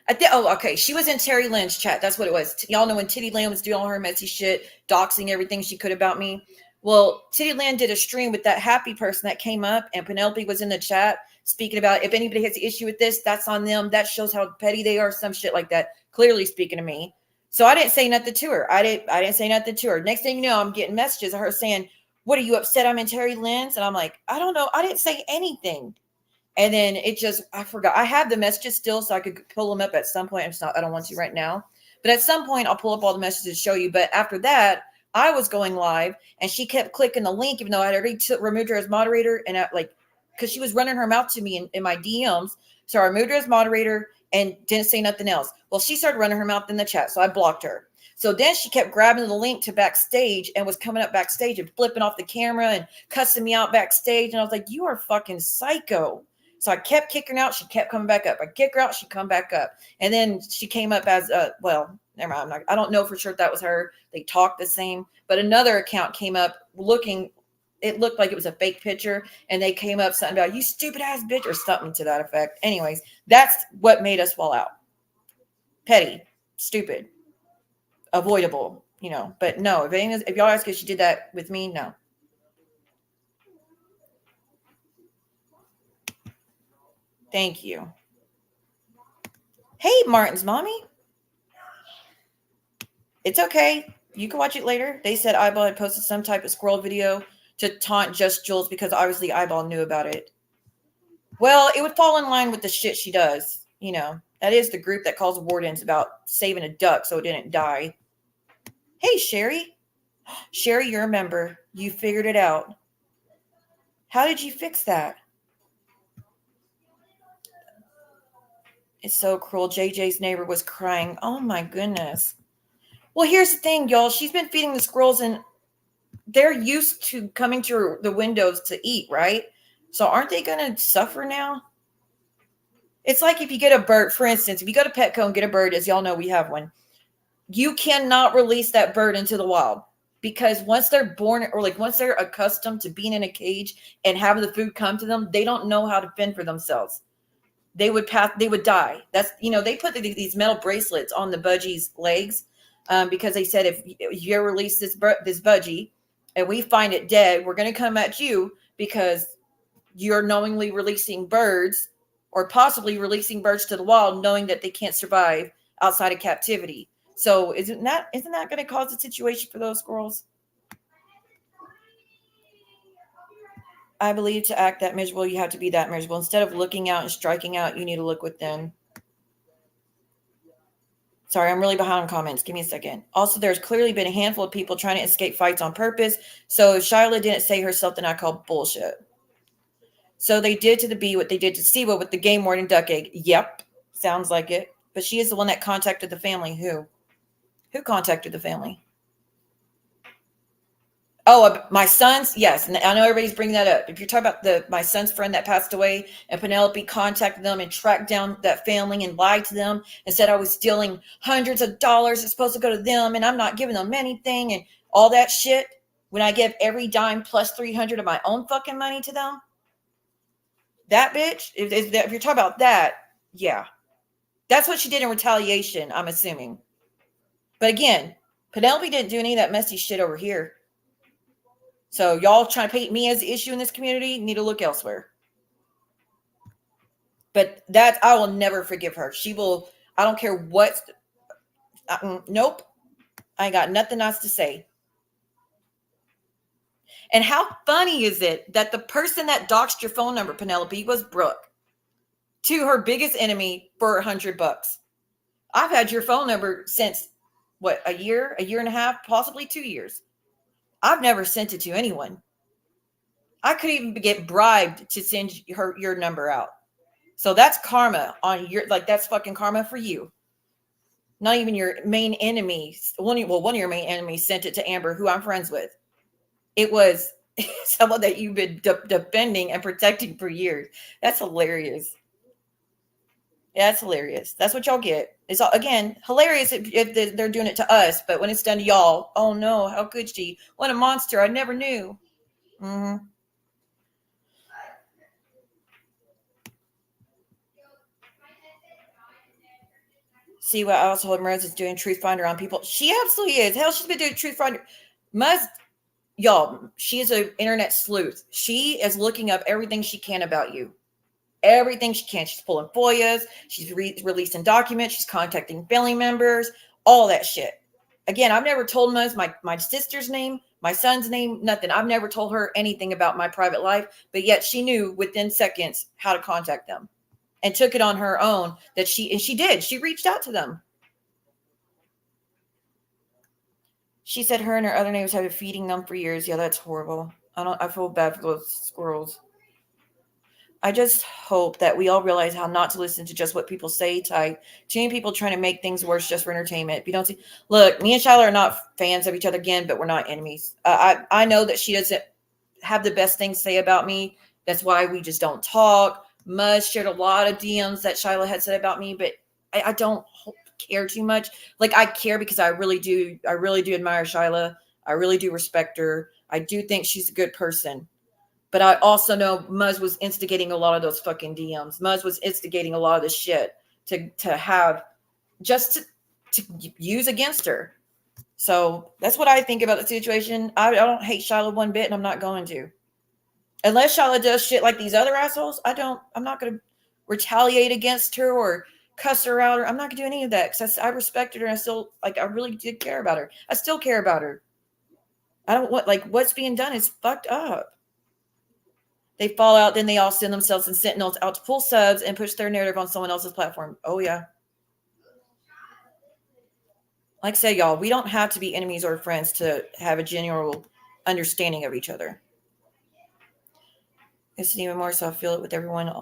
okay. She was in Terry Lynn's chat. That's what it was. Y'all know when Titty Lynn was doing all her messy shit, doxing everything she could about me. Well, Titty Lynn did a stream with that happy person that came up, and Penelope was in the chat speaking about if anybody has an issue with this, that's on them. That shows how petty they are, some shit like that. Clearly speaking to me. So I didn't say nothing to her. I didn't say nothing to her. Next thing you know, I'm getting messages of her saying, "What are you upset? I'm in Terry Lynn's?" And I'm like, I don't know. I didn't say anything. And then I forgot. I have the messages still, so I could pull them up at some point. I don't want to right now. But at some point, I'll pull up all the messages to show you. But after that, I was going live, and she kept clicking the link, even though I had already removed her as moderator. And because she was running her mouth to me in my DMs. So I removed her as moderator and didn't say nothing else. Well, she started running her mouth in the chat, so I blocked her. So then she kept grabbing the link to backstage and was coming up backstage and flipping off the camera and cussing me out backstage. And I was like, you are fucking psycho. So I kept kicking her out. She kept coming back up. I kick her out. She'd come back up. And then she came up as, never mind. I don't know for sure if that was her. They talked the same. But another account came up it looked like it was a fake picture. And they came up something about, you stupid ass bitch, or something to that effect. Anyways, that's what made us fall out. Petty, stupid, avoidable, But no, if y'all ask if she did that with me, no. Thank you. Hey, Martin's mommy. It's okay. You can watch it later. They said Eyeball had posted some type of squirrel video to taunt Just Jules because obviously Eyeball knew about it. Well, it would fall in line with the shit she does. That is the group that calls wardens about saving a duck so it didn't die. Hey, Sherry. Sherry, you're a member. You figured it out. How did you fix that? It's so cruel. JJ's neighbor was crying. Oh, my goodness. Well, here's the thing, y'all. She's been feeding the squirrels, and they're used to coming to the windows to eat, right? So aren't they going to suffer now? It's like if you get a bird, for instance, if you go to Petco and get a bird, as y'all know, we have one. You cannot release that bird into the wild because once they're born or once they're accustomed to being in a cage and having the food come to them, they don't know how to fend for themselves. They would die. That's, they put these metal bracelets on the budgie's legs because they said, if you ever release this budgie and we find it dead, we're going to come at you because you're knowingly releasing birds or possibly releasing birds to the wild, knowing that they can't survive outside of captivity. So isn't that going to cause a situation for those squirrels? I believe to act that miserable, you have to be that miserable. Instead of looking out and striking out, you need to look within. Sorry, I'm really behind on comments. Give me a second. Also, there's clearly been a handful of people trying to escape fights on purpose. So if Shyla didn't say herself, then I call bullshit. So they did to the bee what they did to Siwa with the game warden duck egg. Yep, sounds like it. But she is the one that contacted the family. Who? Who contacted the family? Oh, my son's, yes. And I know everybody's bringing that up. If you're talking about my son's friend that passed away and Penelope contacted them and tracked down that family and lied to them and said I was stealing hundreds of dollars, it's supposed to go to them and I'm not giving them anything and all that shit, when I give every dime plus 300 of my own fucking money to them, that bitch, if you're talking about that, yeah. That's what she did in retaliation, I'm assuming. But again, Penelope didn't do any of that messy shit over here. So y'all trying to paint me as the issue in this community, need to look elsewhere. But that, I will never forgive her. She will, I don't care what. Nope. I ain't got nothing else to say. And how funny is it that the person that doxed your phone number, Penelope, was Brooke, to her biggest enemy for $100. I've had your phone number since, what, a year and a half, possibly 2 years. I've never sent it to anyone. I could even get bribed to send your number out. So that's karma on your, like, that's fucking karma for you. Not even your main enemy. One of your main enemies sent it to Amber, who I'm friends with. It was someone that you've been defending and protecting for years. That's hilarious. Yeah, that's hilarious. That's what y'all get. It's all, again, hilarious if they're doing it to us, but when it's done to y'all, oh no, how could she? What a monster. I never knew. Mm-hmm. See what household Muz is doing Truth Finder on people. She absolutely is. Hell, she's been doing Truth Finder. Muz, y'all, she is an internet sleuth. She is looking up everything she can about you. Everything she can. She's pulling FOIAs. She's releasing documents. She's contacting family members. All that shit. Again, I've never told Muz my sister's name, my son's name, nothing. I've never told her anything about my private life, but yet she knew within seconds how to contact them. And took it on her own that she did. She reached out to them. She said her and her other neighbors have been feeding them for years. Yeah, that's horrible. I feel bad for those squirrels. I just hope that we all realize how not to listen to just what people say. Too many people trying to make things worse just for entertainment. If you don't see, look, me and Shyla are not fans of each other again, but we're not enemies. I know that she doesn't have the best things to say about me. That's why we just don't talk. Muz shared a lot of DMs that Shyla had said about me, but I don't care too much. Like, I care because I really do admire Shyla. I really do respect her. I do think she's a good person. But I also know Muz was instigating a lot of those fucking DMs. Muz was instigating a lot of this shit to have just to use against her. So that's what I think about the situation. I don't hate Shyla one bit, and I'm not going to. Unless Shyla does shit like these other assholes, I'm not going to retaliate against her or cuss her out. Or I'm not going to do any of that because I respected her. And I really did care about her. I still care about her. I don't want, like, what's being done is fucked up. They fall out, then they all send themselves and sentinels out to pull subs and push their narrative on someone else's platform. Oh, yeah. Like I say, y'all, we don't have to be enemies or friends to have a genuine understanding of each other. It's even more so I feel it with everyone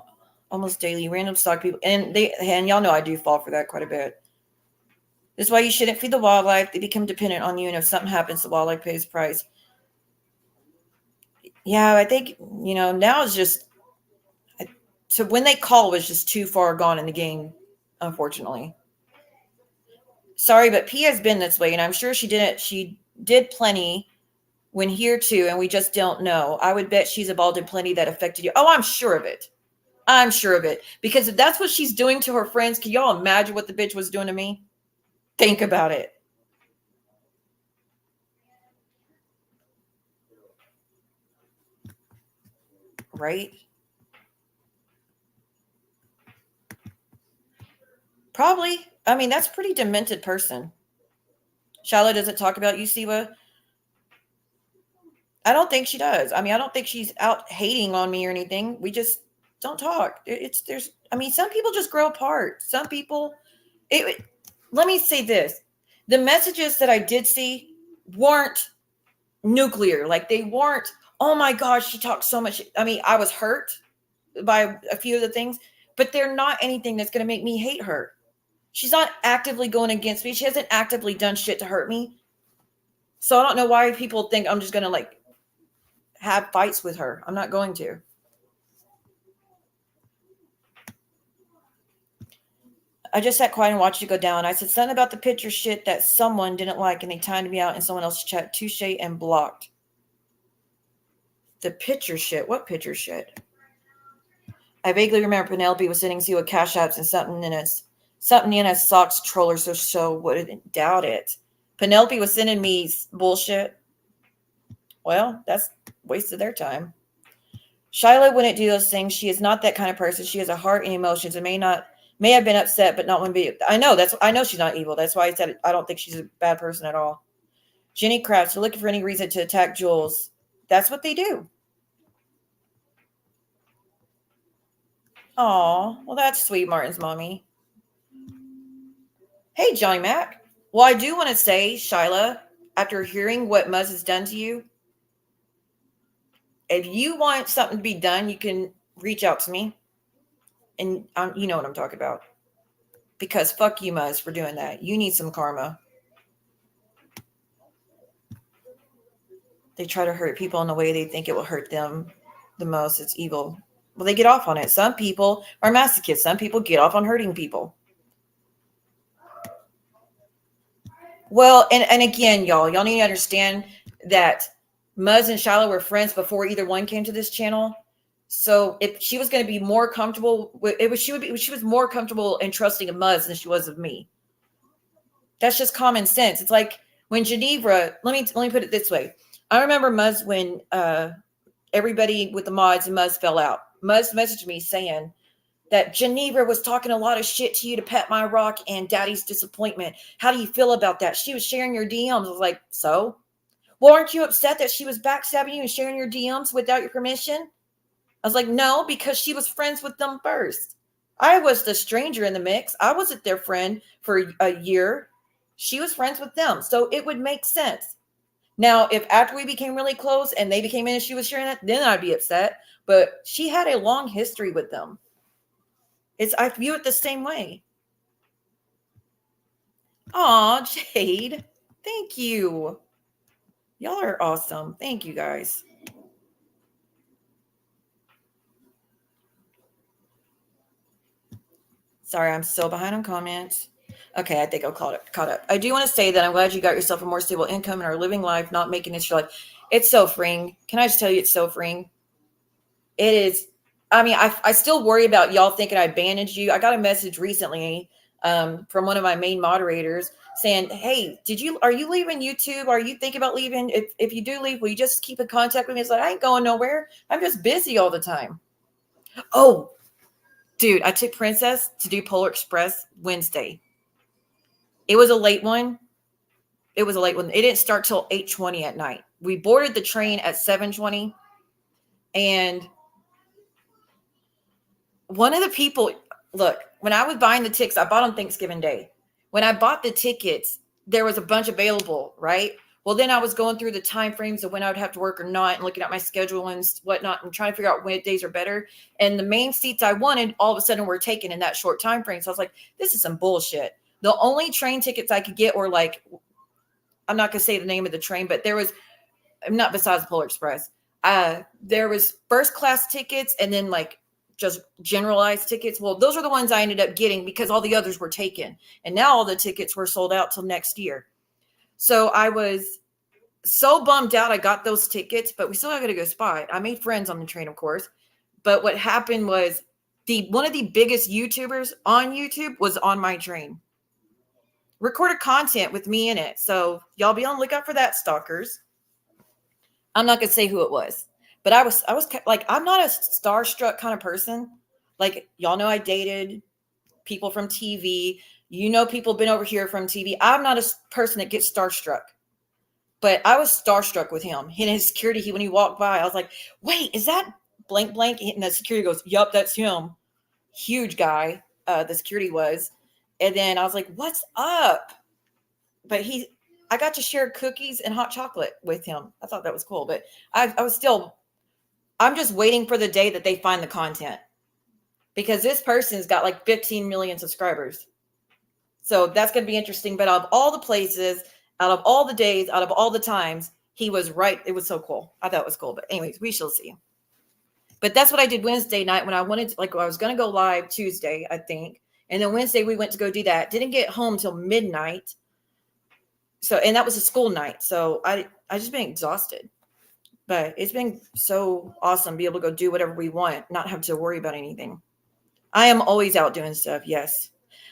almost daily. Random stock people. And y'all know I do fall for that quite a bit. This is why you shouldn't feed the wildlife. They become dependent on you. And if something happens, the wildlife pays price. Yeah, I think, now it's just, so when they call was just too far gone in the game, unfortunately. Sorry, but P has been this way, and I'm sure she did plenty when here too, and we just don't know. I would bet she's involved in plenty that affected you. Oh, I'm sure of it. I'm sure of it. Because if that's what she's doing to her friends, can y'all imagine what the bitch was doing to me? Think about it. Right? Probably. I mean, that's a pretty demented person. Shiloh doesn't talk about you, Siwa. I don't think she does. I mean, I don't think she's out hating on me or anything. We just don't talk. I mean, some people just grow apart. Some people, let me say this. The messages that I did see weren't nuclear. Like they weren't, oh my gosh, she talks so much. I mean, I was hurt by a few of the things, but they're not anything that's going to make me hate her. She's not actively going against me. She hasn't actively done shit to hurt me. So I don't know why people think I'm just going to like have fights with her. I'm not going to. I just sat quiet and watched it go down. I said something about the picture shit that someone didn't like and they timed me out in someone else's chat. Touche and blocked. The picture shit? What picture shit? I vaguely remember Penelope was sending you a cash apps and something in a socks troller, so wouldn't doubt it. Penelope was sending me bullshit. Well, that's waste of their time. Shiloh wouldn't do those things. She is not that kind of person. She has a heart and emotions and may have been upset, but not one bit. I know she's not evil. That's why I said I don't think she's a bad person at all. Jenny Krabs, they're looking for any reason to attack Jules. That's what they do. Aw, well, that's sweet, Martin's mommy. Hey, Johnny Mac. Well, I do want to say, Shyla, after hearing what Muzz has done to you, if you want something to be done, you can reach out to me. And you know what I'm talking about. Because fuck you, Muzz, for doing that. You need some karma. They try to hurt people in the way they think it will hurt them the most. It's evil. Well, they get off on it. Some people are masochists. Some people get off on hurting people. Well, and again, y'all need to understand that Muzz and Shiloh were friends before either one came to this channel. So if she was going to be more comfortable with she was more comfortable and trusting of Muzz than she was of me. That's just common sense. It's like when Geneva, let me put it this way. I remember Muzz when everybody with the mods and Muzz fell out. Muzz messaged me saying that Geneva was talking a lot of shit to you to pet my rock and daddy's disappointment. How do you feel about that? She was sharing your DMs. I was like, so? Well, aren't you upset that she was backstabbing you and sharing your DMs without your permission? I was like, no, because she was friends with them first. I was the stranger in the mix. I wasn't their friend for a year. She was friends with them. So it would make sense. Now, if after we became really close and they became in and she was sharing that, then I'd be upset. But she had a long history with them. I view it the same way. Aw, Jade. Thank you. Y'all are awesome. Thank you, guys. Sorry, I'm so behind on comments. Okay, I think I'm caught up. I do want to say that I'm glad you got yourself a more stable income and are living life, not making this your life. It's so freeing. Can I just tell you, it's so freeing? It is. I mean, I still worry about y'all thinking I abandoned you. I got a message recently from one of my main moderators saying, hey, are you leaving YouTube? Are you thinking about leaving? If you do leave, will you just keep in contact with me? It's like, I ain't going nowhere. I'm just busy all the time. Oh, dude, I took Princess to do Polar Express Wednesday. It was a late one. It didn't start till 8:20 at night. We boarded the train at 7:20. And one of the people, look, when I was buying the tickets, I bought on Thanksgiving Day. When I bought the tickets, there was a bunch available, right? Well, then I was going through the time frames of when I would have to work or not and looking at my schedule and whatnot and trying to figure out when days are better. And the main seats I wanted all of a sudden were taken in that short time frame. So I was like, this is some bullshit. The only train tickets I could get were like, I'm not going to say the name of the train, but there was, not besides Polar Express, there was first class tickets and then like just generalized tickets. Well, those are the ones I ended up getting because all the others were taken. And now all the tickets were sold out till next year. So I was so bummed out I got those tickets, but we still got to go spy. I made friends on the train, of course. But what happened was one of the biggest YouTubers on YouTube was on my train. Recorded content with me in it. So y'all be on the lookout for that, stalkers. I'm not going to say who it was. But I was like, I'm not a starstruck kind of person. Like, y'all know I dated people from TV. You know, people been over here from TV. I'm not a person that gets starstruck, but I was starstruck with him. And his security, when he walked by, I was like, wait, is that blank blank? And the security goes, yup, that's him. Huge guy, the security was. And then I was like, what's up? But I got to share cookies and hot chocolate with him. I thought that was cool. But I'm just waiting for the day that they find the content, because this person's got like 15 million subscribers. So that's going to be interesting. But out of all the places, out of all the days, out of all the times, he was right. It was so cool. I thought it was cool. But anyways, we shall see. But that's what I did Wednesday night when I wanted to, like, I was going to go live Tuesday, I think. And then Wednesday we went to go do that. Didn't get home till midnight. So, and that was a school night. So I just been exhausted. But it's been so awesome to be able to go do whatever we want, not have to worry about anything. I am always out doing stuff, yes.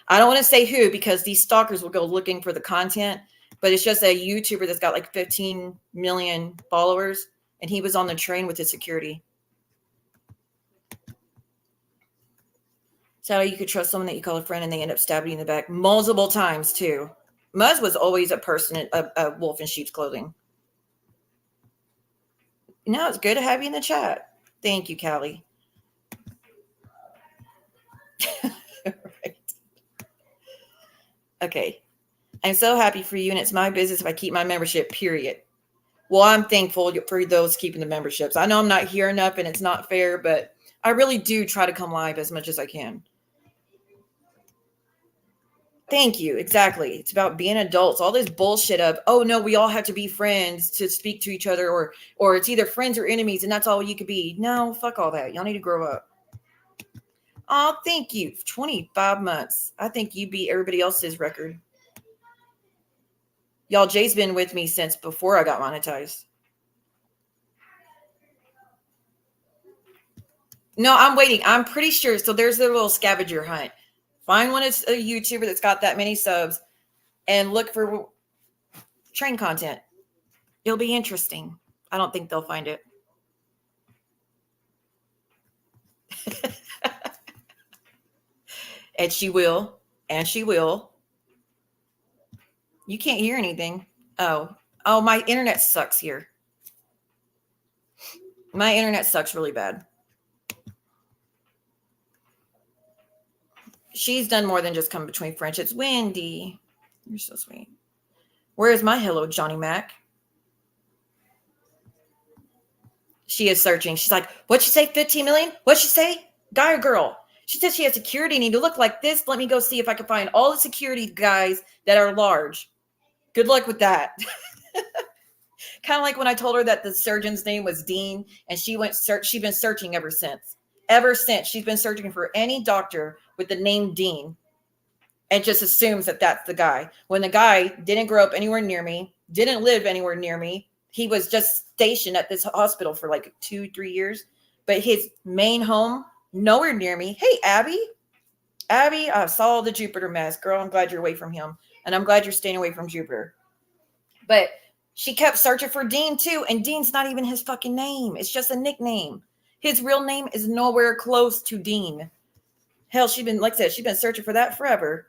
I don't want to say who, because these stalkers will go looking for the content, but it's just a YouTuber that's got like 15 million followers, and he was on the train with his security. So you could trust someone that you call a friend and they end up stabbing you in the back multiple times too. Muzz was always a person, a wolf in sheep's clothing. No, it's good to have you in the chat. Thank you, Callie. Right. Okay. I'm so happy for you, and it's my business if I keep my membership, period. Well, I'm thankful for those keeping the memberships. I know I'm not here enough and it's not fair, but I really do try to come live as much as I can. Thank you. Exactly. It's about being adults. All this bullshit of, oh no, we all have to be friends to speak to each other, or it's either friends or enemies and that's all you could be. No, fuck all that. Y'all need to grow up. Oh, thank you. 25 months. I think you beat everybody else's record. Y'all, Jay's been with me since before I got monetized. No, I'm waiting. I'm pretty sure. So there's their little scavenger hunt. Find one that's a YouTuber that's got that many subs and look for train content. It'll be interesting. I don't think they'll find it. And she will. And she will. You can't hear anything. Oh, my internet sucks here. My internet sucks really bad. She's done more than just come between French. It's Wendy. You're so sweet. Where is my hello, Johnny Mac? She is searching. She's like, what'd she say? 15 million? What'd she say? Guy or girl? She said she has security need to look like this. Let me go see if I can find all the security guys that are large. Good luck with that. Kind of like when I told her that the surgeon's name was Dean, and she's been searching ever since. Ever since, she's been searching for any doctor with the name Dean, and just assumes that that's the guy. When the guy didn't grow up anywhere near me, didn't live anywhere near me. He was just stationed at this hospital for like 2-3 years, but his main home, nowhere near me. Hey, Abby. Abby, I saw the Jupiter mess. Girl, I'm glad you're away from him, and I'm glad you're staying away from Jupiter. But she kept searching for Dean too, and Dean's not even his fucking name. It's just a nickname. His real name is nowhere close to Dean. Hell, she's been, like I said, she's been searching for that forever.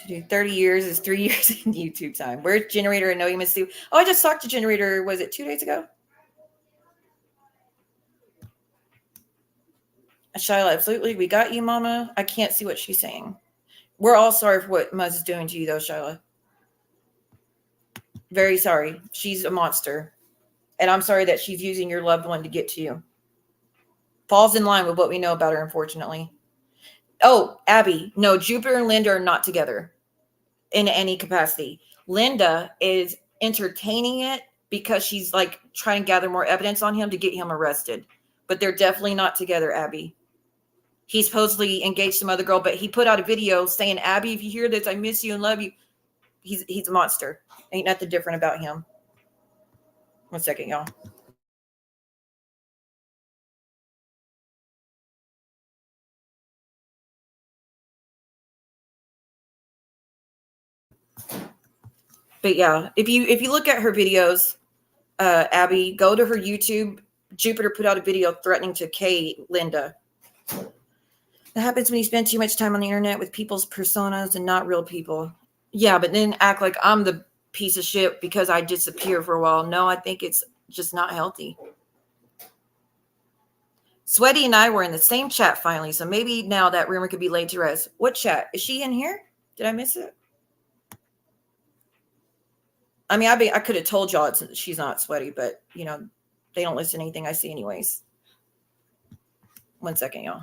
Do 30 years is 3 years in YouTube time. Where's Generator? I know you missed you. Oh, I just talked to Generator. Was it 2 days ago? Shyla, absolutely. We got you, Mama. I can't see what she's saying. We're all sorry for what Muzz is doing to you, though, Shyla. Very sorry. She's a monster. And I'm sorry that she's using your loved one to get to you. Falls in line with what we know about her, unfortunately. Oh, Abby. No, Jupiter and Linda are not together in any capacity. Linda is entertaining it because she's like trying to gather more evidence on him to get him arrested. But they're definitely not together, Abby. He supposedly engaged some other girl, but he put out a video saying, Abby, if you hear this, I miss you and love you. He's a monster. Ain't nothing different about him. 1 second, y'all. But yeah, if you look at her videos, Abby, go to her YouTube Jupiter put out a video threatening to K Linda. That happens when you spend too much time on the internet with people's personas and not real people. Yeah, but then act like I'm the piece of shit because I disappear for a while. No, I think it's just not healthy. Sweaty and I were in the same chat finally, so maybe now that rumor could be laid to rest. What chat? Is she in here? Did I miss it? I mean, I could have told y'all she's not Sweaty, but, you know, they don't listen to anything I see anyways. 1 second, y'all.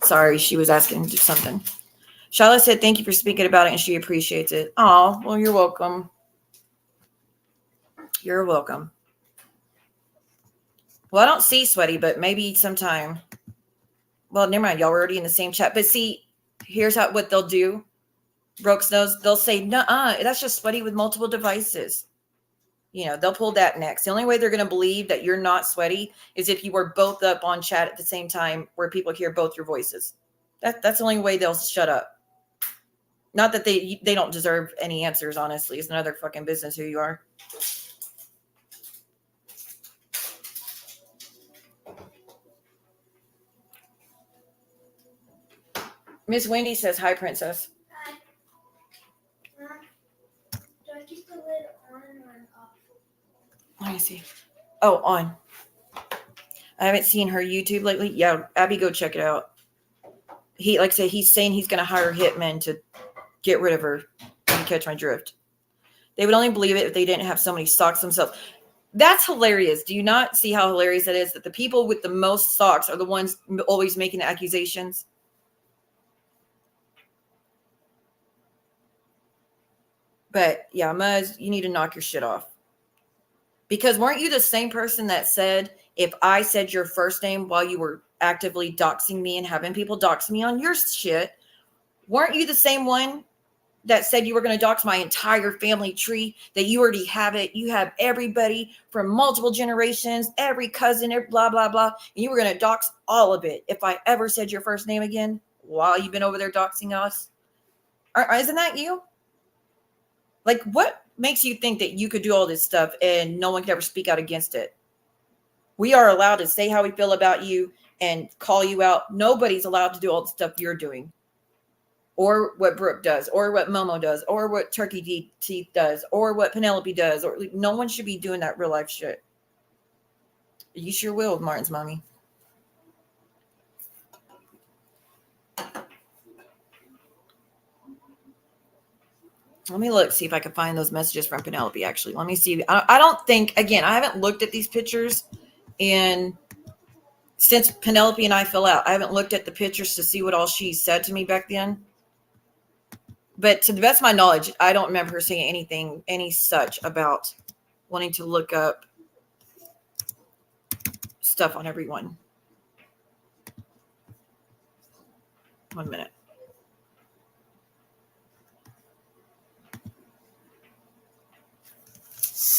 Sorry, she was asking to do something. Charlotte said, thank you for speaking about it, and she appreciates it. Oh, well, you're welcome. You're welcome. Well, I don't see Sweaty, but maybe sometime. Well, never mind. Y'all were already in the same chat. But see, here's what they'll do. Brooks knows. They'll say, nuh-uh, that's just Sweaty with multiple devices. You know, they'll pull that next. The only way they're going to believe that you're not Sweaty is if you were both up on chat at the same time where people hear both your voices. That's the only way they'll shut up. Not that they don't deserve any answers, honestly. It's none of their fucking business who you are. Miss Wendy says, hi, princess. Hi. Do I keep the lid on or off? Let me see. Oh, on. I haven't seen her YouTube lately. Yeah, Abby, go check it out. He, like I say, he's saying he's going to hire hitmen to get rid of her. You catch my drift. They would only believe it if they didn't have so many socks themselves. That's hilarious. Do you not see how hilarious that is? That the people with the most socks are the ones always making the accusations. But yeah, Muzz, you need to knock your shit off. Because weren't you the same person that said, if I said your first name while you were actively doxing me and having people dox me on your shit, weren't you the same one that said you were going to dox my entire family tree, that you already have it? You have everybody from multiple generations, every cousin, every blah, blah, blah. And you were going to dox all of it if I ever said your first name again while you've been over there doxing us. Isn't that you? Like, what makes you think that you could do all this stuff and no one could ever speak out against it? We are allowed to say how we feel about you and call you out. Nobody's allowed to do all the stuff you're doing, or what Brooke does, or what Momo does, or what Turkey Teeth does, or what Penelope does. Or no one should be doing that real life shit. You sure will with Martin's mommy. Let me look, see if I can find those messages from Penelope, actually. Let me see. I don't think, again, I haven't looked at these pictures. And since Penelope and I fell out, I haven't looked at the pictures to see what all she said to me back then. But to the best of my knowledge, I don't remember her saying anything, any such about wanting to look up stuff on everyone. 1 minute.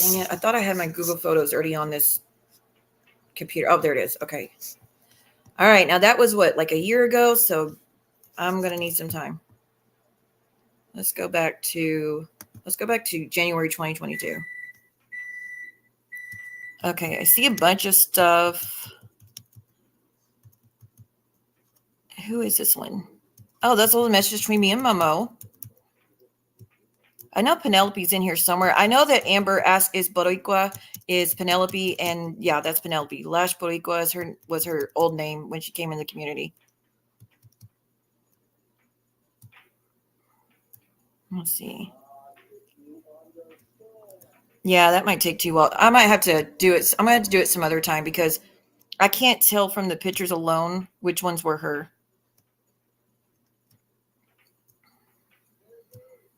Dang it. I thought I had my Google Photos already on this computer. Oh, there it is. Okay. All right. Now that was what, like a year ago? So I'm going to need some time. Let's go back to January 2022. Okay. I see a bunch of stuff. Who is this one? Oh, that's all the messages between me and Momo. I know Penelope's in here somewhere. I know that Amber asked, is Boricua is Penelope? And yeah, that's Penelope. Lash Boricua was her old name when she came in the community. Let's see. Yeah, that might take too long. I might have to do it. I'm going to have to do it some other time because I can't tell from the pictures alone which ones were her.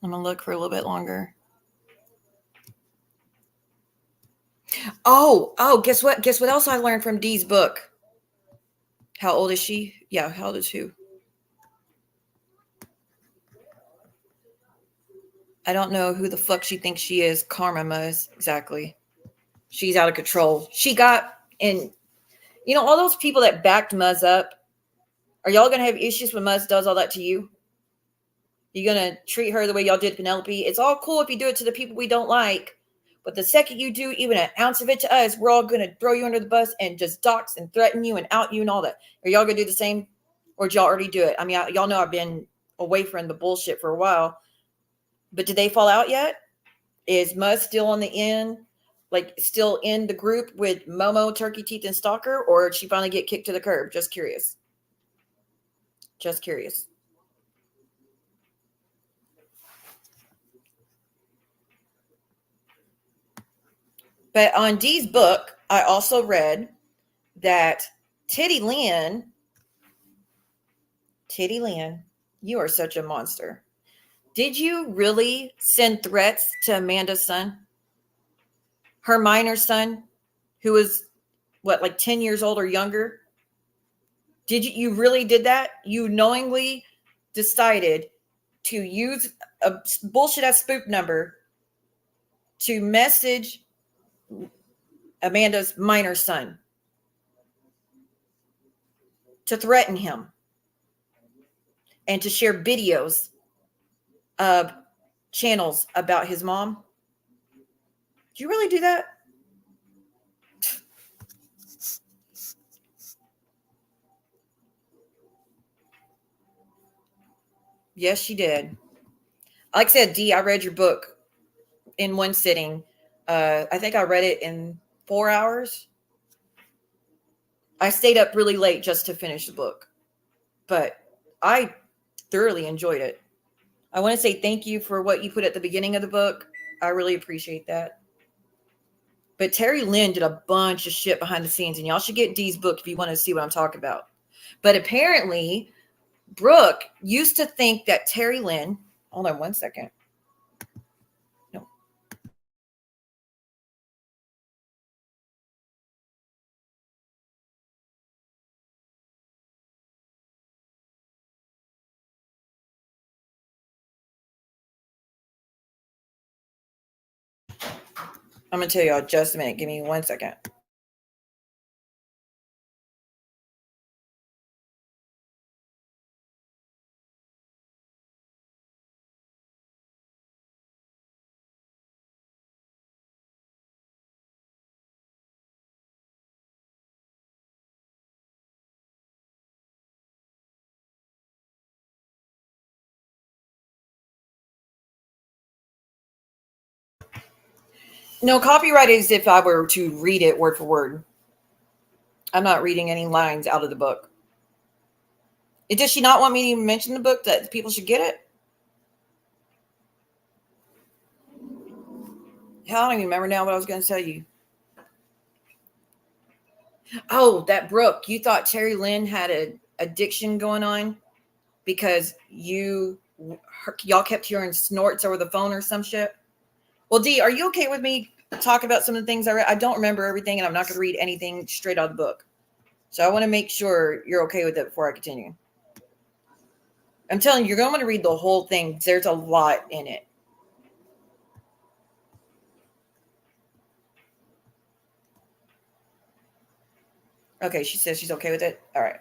I'm going to look for a little bit longer. Oh, guess what? Guess what else I learned from Dee's book? How old is she? Yeah, how old is who? I don't know who the fuck she thinks she is. Karma Muzz. Exactly. She's out of control. She got in, all those people that backed Muzz up. Are y'all going to have issues when Muzz does all that to you? You're going to treat her the way y'all did Penelope. It's all cool if you do it to the people we don't like. But the second you do even an ounce of it to us, we're all going to throw you under the bus and just dox and threaten you and out you and all that. Are y'all going to do the same? Or did y'all already do it? I mean, y'all know I've been away from the bullshit for a while. But did they fall out yet? Is Muzz still on the end? Like still in the group with Momo, Turkey Teeth, and Stalker? Or did she finally get kicked to the curb? Just curious. Just curious. But on Dee's book, I also read that Titty Lynn, you are such a monster. Did you really send threats to Amanda's son? Her minor son, who was, like 10 years old or younger? You really did that? You knowingly decided to use a bullshit-ass spoof number to message Amanda's minor son, to threaten him, and to share videos of channels about his mom? Did you really do that? Yes, she did. Like I said, Dee, I read your book in one sitting. I think I read it in 4 hours. I stayed up really late just to finish the book, but I thoroughly enjoyed it. I want to say thank you for what you put at the beginning of the book. I really appreciate that. But Terry Lynn did a bunch of shit behind the scenes, and y'all should get Dee's book if you want to see what I'm talking about. But apparently, Brooke used to think that Terry Lynn, hold on one second. No. I'm going to tell y'all just a minute. Give me 1 second. No, copyright is if I were to read it word for word. I'm not reading any lines out of the book. Does she not want me to even mention the book that people should get it? Hell, I don't even remember now what I was going to tell you. Oh, that Brooke, you thought Terry Lynn had an addiction going on because y'all kept hearing snorts over the phone or some shit? Well, Dee, are you okay with me talking about some of the things I read? I don't remember everything, and I'm not going to read anything straight out of the book. So I want to make sure you're okay with it before I continue. I'm telling you, you're going to want to read the whole thing. There's a lot in it. Okay, she says she's okay with it. All right.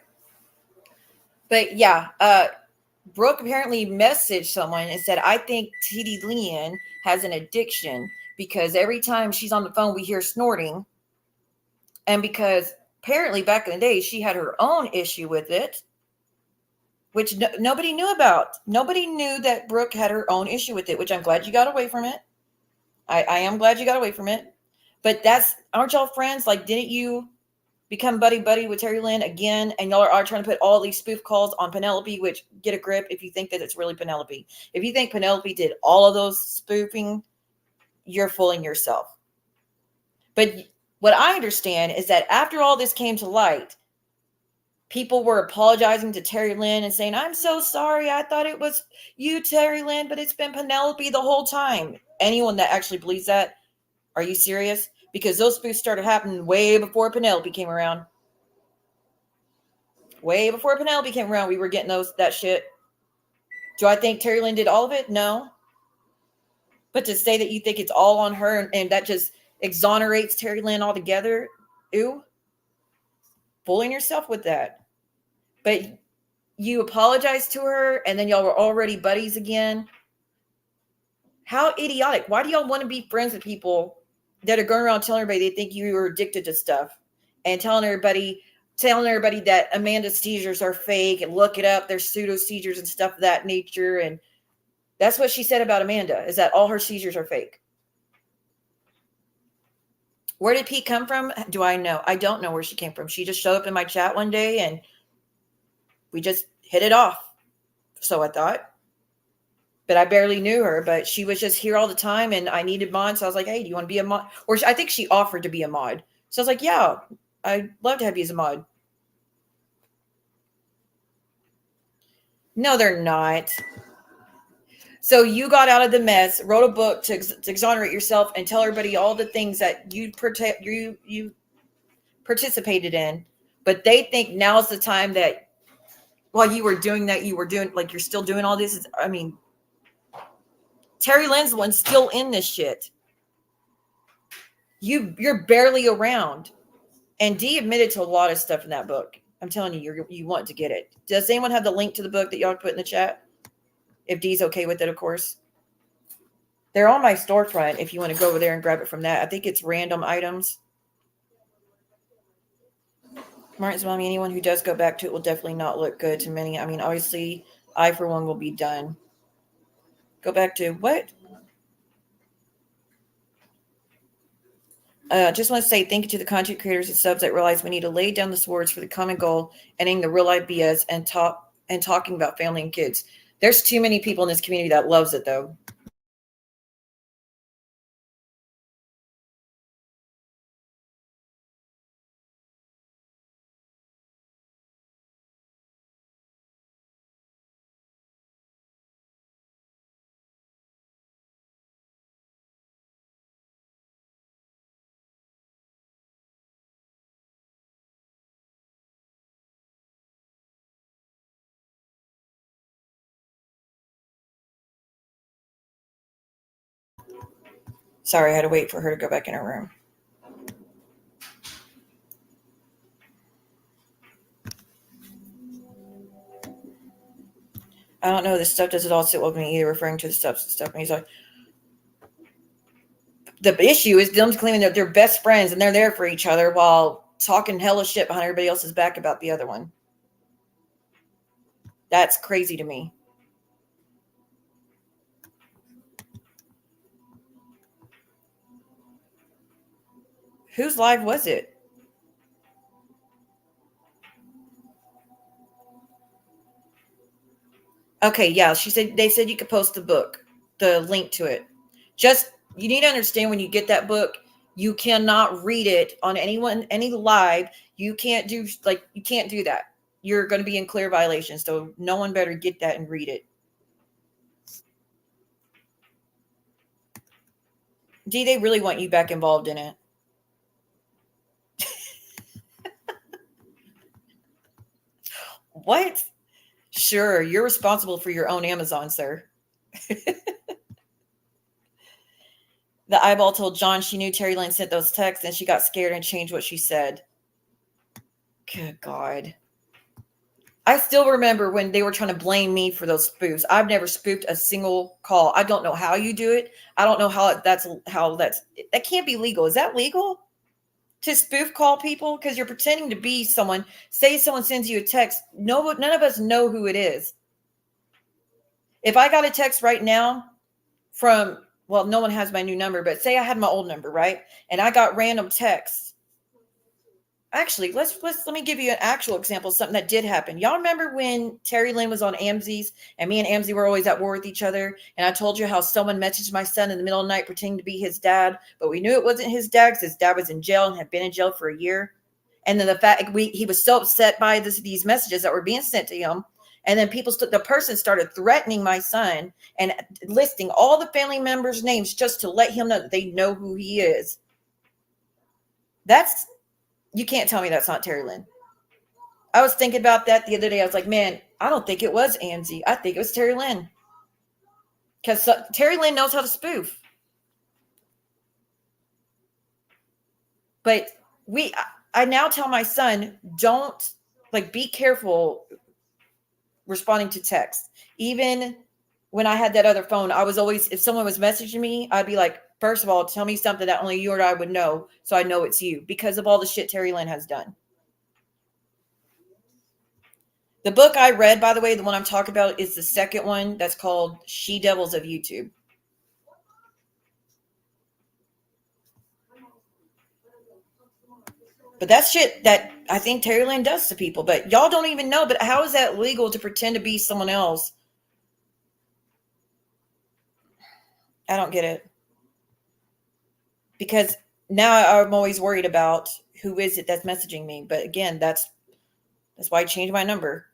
But yeah, Brooke apparently messaged someone and said, I think Titty Lynn has an addiction because every time she's on the phone, we hear snorting. And because apparently back in the day, she had her own issue with it, which nobody knew about. Nobody knew that Brooke had her own issue with it, which I'm glad you got away from it. I am glad you got away from it. But aren't y'all friends? Like, didn't you become buddy with Terry Lynn again? And y'all are trying to put all these spoof calls on Penelope, which get a grip if you think that it's really Penelope. If you think Penelope did all of those spoofing, you're fooling yourself. But what I understand is that after all this came to light, people were apologizing to Terry Lynn and saying, I'm so sorry. I thought it was you, Terry Lynn, but it's been Penelope the whole time. Anyone that actually believes that, are you serious? Because those spoofs started happening way before Penelope came around. Way before Penelope came around, we were getting that shit. Do I think Terry Lynn did all of it? No. But to say that you think it's all on her and that just exonerates Terry Lynn altogether, ew. Fooling yourself with that. But you apologized to her and then y'all were already buddies again. How idiotic. Why do y'all want to be friends with people that are going around telling everybody they think you are addicted to stuff and telling everybody that Amanda's seizures are fake and look it up, there's pseudo seizures and stuff of that nature. And that's what she said about Amanda, is that all her seizures are fake. Where did Pete come from? Do I know? I don't know where she came from. She just showed up in my chat one day and we just hit it off. So I thought. But I barely knew her, but she was just here all the time and I needed mods. So I was like, hey, do you want to be a mod? Or I think she offered to be a mod. So I was like, yeah, I'd love to have you as a mod. No, they're not. So you got out of the mess, wrote a book to exonerate yourself and tell everybody all the things that you participated in. But they think now's the time that while you were doing that, you were doing, like, you're still doing all this. I mean, Terry Lynn's the one still in this shit. You're barely around. And Dee admitted to a lot of stuff in that book. I'm telling you, you want to get it. Does anyone have the link to the book that y'all put in the chat? If Dee's okay with it, of course. They're on my storefront if you want to go over there and grab it from that. I think it's random items. Martin's mommy, anyone who does go back to it will definitely not look good to many. I mean, obviously, I, for one, will be done. Go back to what? Just want to say thank you to the content creators and subs that realize we need to lay down the swords for the common goal, ending the real life BS and talking about family and kids. There's too many people in this community that loves it, though. Sorry, I had to wait for her to go back in her room. I don't know. This stuff does it all sit with me either, referring to the stuff. And he's like, the issue is them claiming that they're best friends and they're there for each other while talking hella shit behind everybody else's back about the other one. That's crazy to me. Whose live was it? Okay, yeah. They said you could post the book, the link to it. Just, you need to understand when you get that book, you cannot read it on any live. You can't do that. You're going to be in clear violation. So no one better get that and read it. Dee, they really want you back involved in it. What? Sure, you're responsible for your own Amazon, sir. The eyeball told John she knew Terry Lynn sent those texts and she got scared and changed what she said. Good God. I still remember when they were trying to blame me for those spoofs. I've never spoofed a single call. I don't know how you do it. I don't know that can't be legal. Is that legal? To spoof call people? Because you're pretending to be someone. Say someone sends you a text. None of us know who it is. If I got a text right now from, well, no one has my new number, but say I had my old number, right? And I got random texts. Actually, let me give you an actual example of something that did happen. Y'all remember when Terry Lynn was on Amzi's and me and Amzi were always at war with each other? And I told you how someone messaged my son in the middle of the night pretending to be his dad, but we knew it wasn't his dad because his dad was in jail and had been in jail for a year. And then the fact he was so upset by these messages that were being sent to him. And then the person started threatening my son and listing all the family members' names just to let him know that they know who he is. You can't tell me that's not Terry Lynn. I was thinking about that the other day. I was like, man, I don't think it was Angie. I think it was Terry Lynn. Because Terry Lynn knows how to spoof. But I now tell my son, don't, like, be careful responding to text. Even when I had that other phone, I was always, if someone was messaging me, I'd be like, first of all, tell me something that only you or I would know, so I know it's you, because of all the shit Terry Lynn has done. The book I read, by the way, the one I'm talking about, is the second one. That's called She Devils of YouTube. But that's shit that I think Terry Lynn does to people. But y'all don't even know. But how is that legal to pretend to be someone else? I don't get it. Because now I'm always worried about who is it that's messaging me. But again, that's why I changed my number.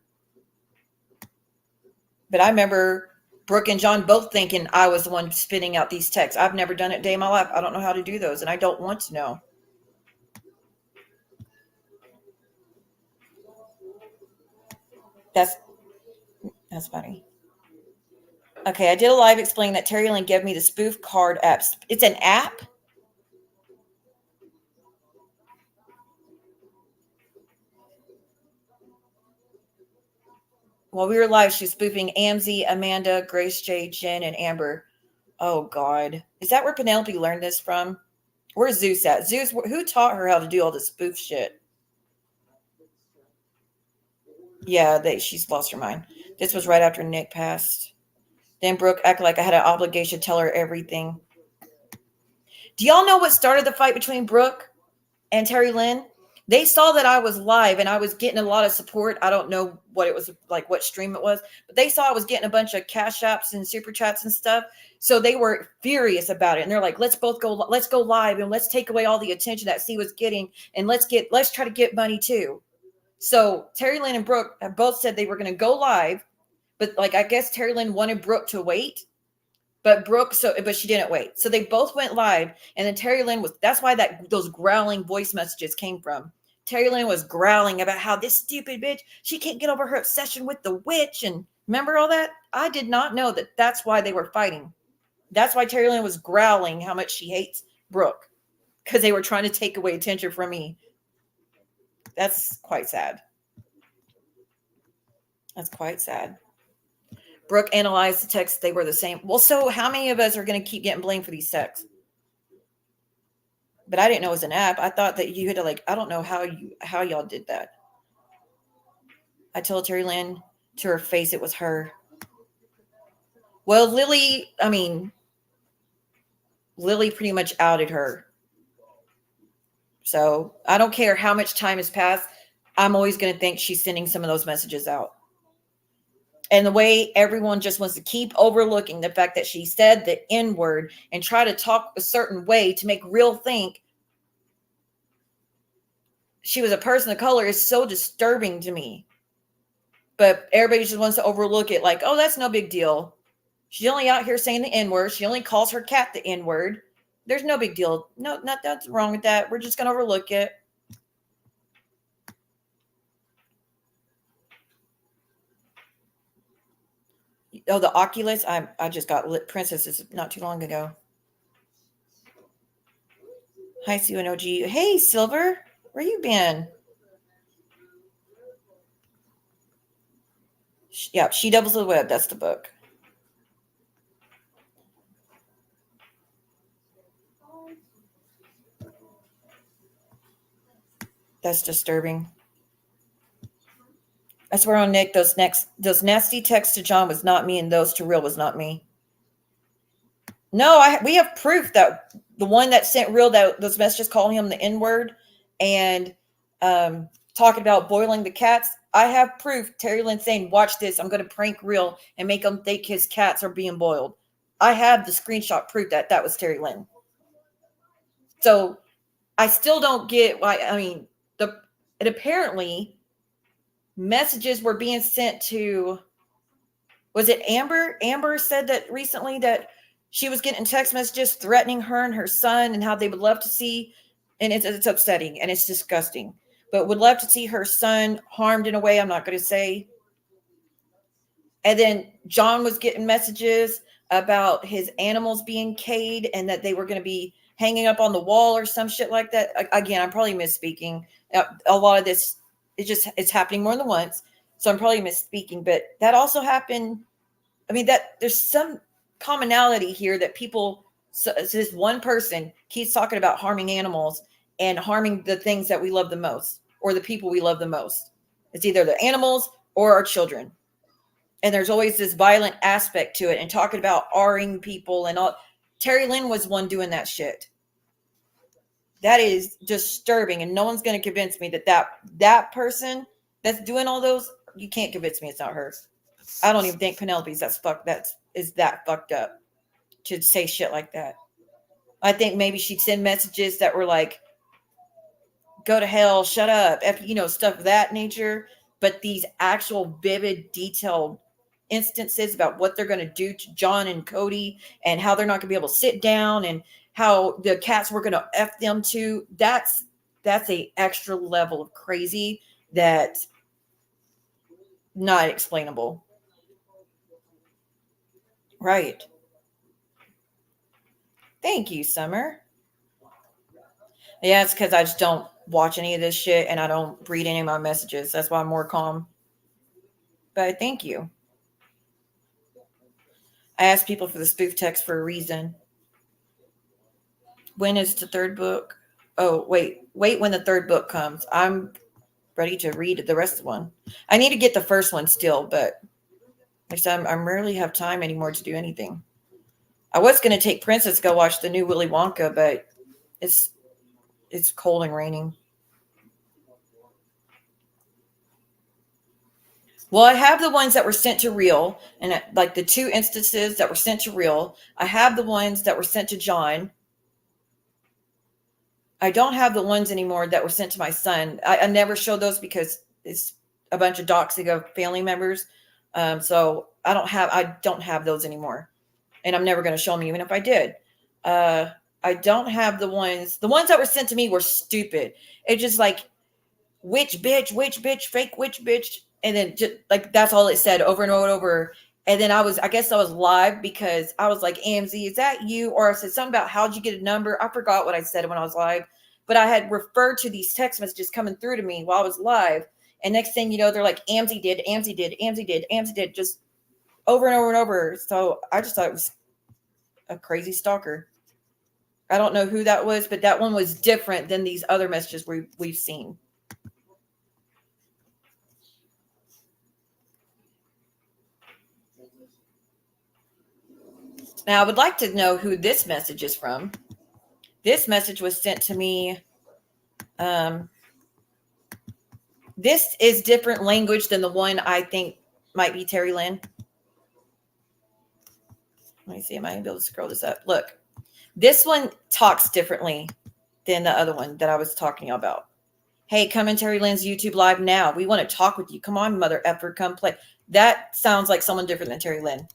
But I remember Brooke and John both thinking I was the one spitting out these texts. I've never done it a day in my life. I don't know how to do those, and I don't want to know. That's funny. Okay, I did a live explaining that Terry Lynn gave me the spoof card app. It's an app? While we were live, she's spoofing Amzie, Amanda, Grace J, Jen, and Amber. Oh, God. Is that where Penelope learned this from? Where's Zeus at? Zeus, who taught her how to do all this spoof shit? Yeah, she's lost her mind. This was right after Nick passed. Then Brooke acted like I had an obligation to tell her everything. Do y'all know what started the fight between Brooke and Terry Lynn? They saw that I was live and I was getting a lot of support. I don't know what it was, like what stream it was, but they saw I was getting a bunch of cash apps and super chats and stuff. So they were furious about it. And they're like, let's go live and let's take away all the attention that C was getting. And let's try to get money too. So Terry Lynn and Brooke have both said they were going to go live, but like, I guess Terry Lynn wanted Brooke to wait. But she didn't wait. So they both went live. And then Terry Lynn that's why those growling voice messages came from. Terry Lynn was growling about how this stupid bitch, she can't get over her obsession with the witch. And remember all that? I did not know that that's why they were fighting. That's why Terry Lynn was growling how much she hates Brooke. Because they were trying to take away attention from me. That's quite sad. That's quite sad. Brooke analyzed the texts. They were the same. Well, so how many of us are going to keep getting blamed for these texts? But I didn't know it was an app. I thought that you had to, I don't know how y'all did that. I told Terry Lynn to her face it was her. Well, Lily pretty much outed her. So I don't care how much time has passed. I'm always going to think she's sending some of those messages out. And the way everyone just wants to keep overlooking the fact that she said the N-word and try to talk a certain way to make real think she was a person of color is so disturbing to me. But everybody just wants to overlook it like, oh, that's no big deal. She's only out here saying the N-word. She only calls her cat the N-word. There's no big deal. No, nothing wrong with that. We're just going to overlook it. Oh, the Oculus. I just got lit princesses not too long ago. Hi, CUNOG. Hey, Silver. Where you been? Yeah, She Doubles the Web. That's the book. That's disturbing. I swear on Nick, those nasty texts to John was not me, and those to Real was not me. No, we have proof that the one that sent Real those messages calling him the N-word and talking about boiling the cats. I have proof. Terry Lynn saying, "Watch this. I'm going to prank Real and make him think his cats are being boiled." I have the screenshot proof that was Terry Lynn. So I still don't get why. It apparently messages were being sent to, was it Amber? Amber said that recently that she was getting text messages threatening her and her son and how they would love to see, and it's upsetting and it's disgusting. but would love to see her son harmed in a way I'm not going to say. And then John was getting messages about his animals being caged and that they were going to be hanging up on the wall or some shit like that. Again, I'm probably misspeaking. A lot of this, it's happening more than once. So I'm probably misspeaking, but that also happened. I mean, that there's some commonality here that people, so this one person keeps talking about harming animals and harming the things that we love the most or the people we love the most. It's either the animals or our children. And there's always this violent aspect to it and talking about R-ing people and all. Terry Lynn was one doing that shit. That is disturbing. And no one's going to convince me that person that's doing all those, you can't convince me it's not her. I don't even think Penelope's that fucked up to say shit like that. I think maybe she'd send messages that were like, go to hell, shut up, stuff of that nature. But these actual vivid, detailed instances about what they're going to do to John and Cody and how they're not going to be able to sit down and how the cats were going to F them too. That's a extra level of crazy that's not explainable. Right. Thank you, Summer. Yeah, it's because I just don't watch any of this shit and I don't read any of my messages. That's why I'm more calm. But thank you. I asked people for the spoof text for a reason. When is the third book? Oh, wait when the third book comes. I'm ready to read the rest of one. I need to get the first one still, but like I said, I rarely have time anymore to do anything. I was going to take Princess to go watch the new Willy Wonka, but it's cold and raining. Well, I have the ones that were sent to Real, and like the 2 instances that were sent to Real. I have the ones that were sent to John. I don't have the ones anymore that were sent to my son. I never showed those because it's a bunch of doxing of family members. So I don't have those anymore. And I'm never going to show them even if I did. I don't have the ones that were sent to me were stupid. It's just like, witch bitch, fake witch bitch. And then just like, that's all it said over and over and over. And then I guess I was live because I was like, AMZ, is that you? Or I said something about how'd you get a number? I forgot what I said when I was live, but I had referred to these text messages coming through to me while I was live. And next thing you know, they're like, AMZ did, just over and over and over. So I just thought it was a crazy stalker. I don't know who that was, but that one was different than these other messages we've seen. Now, I would like to know who this message is from. This message was sent to me. This is different language than the one I think might be Terry Lynn. Let me see. Am I going to be able to scroll this up? Look, this one talks differently than the other one that I was talking about. Hey, come in Terry Lynn's YouTube live now. We want to talk with you. Come on, mother effer, come play. That sounds like someone different than Terry Lynn.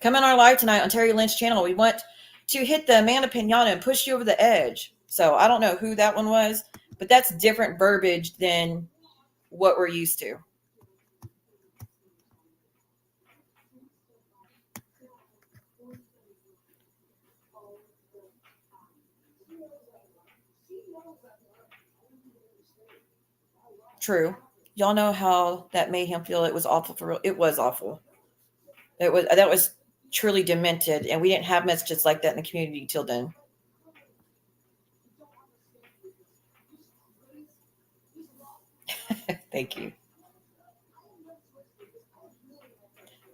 Come in our live tonight on Terry Lynn's channel. We want to hit the Amanda Pinata and push you over the edge. So I don't know who that one was, but that's different verbiage than what we're used to. True. Y'all know how that made him feel. It was awful for real. It was awful. That was truly demented, and we didn't have messages like that in the community till then. Thank you.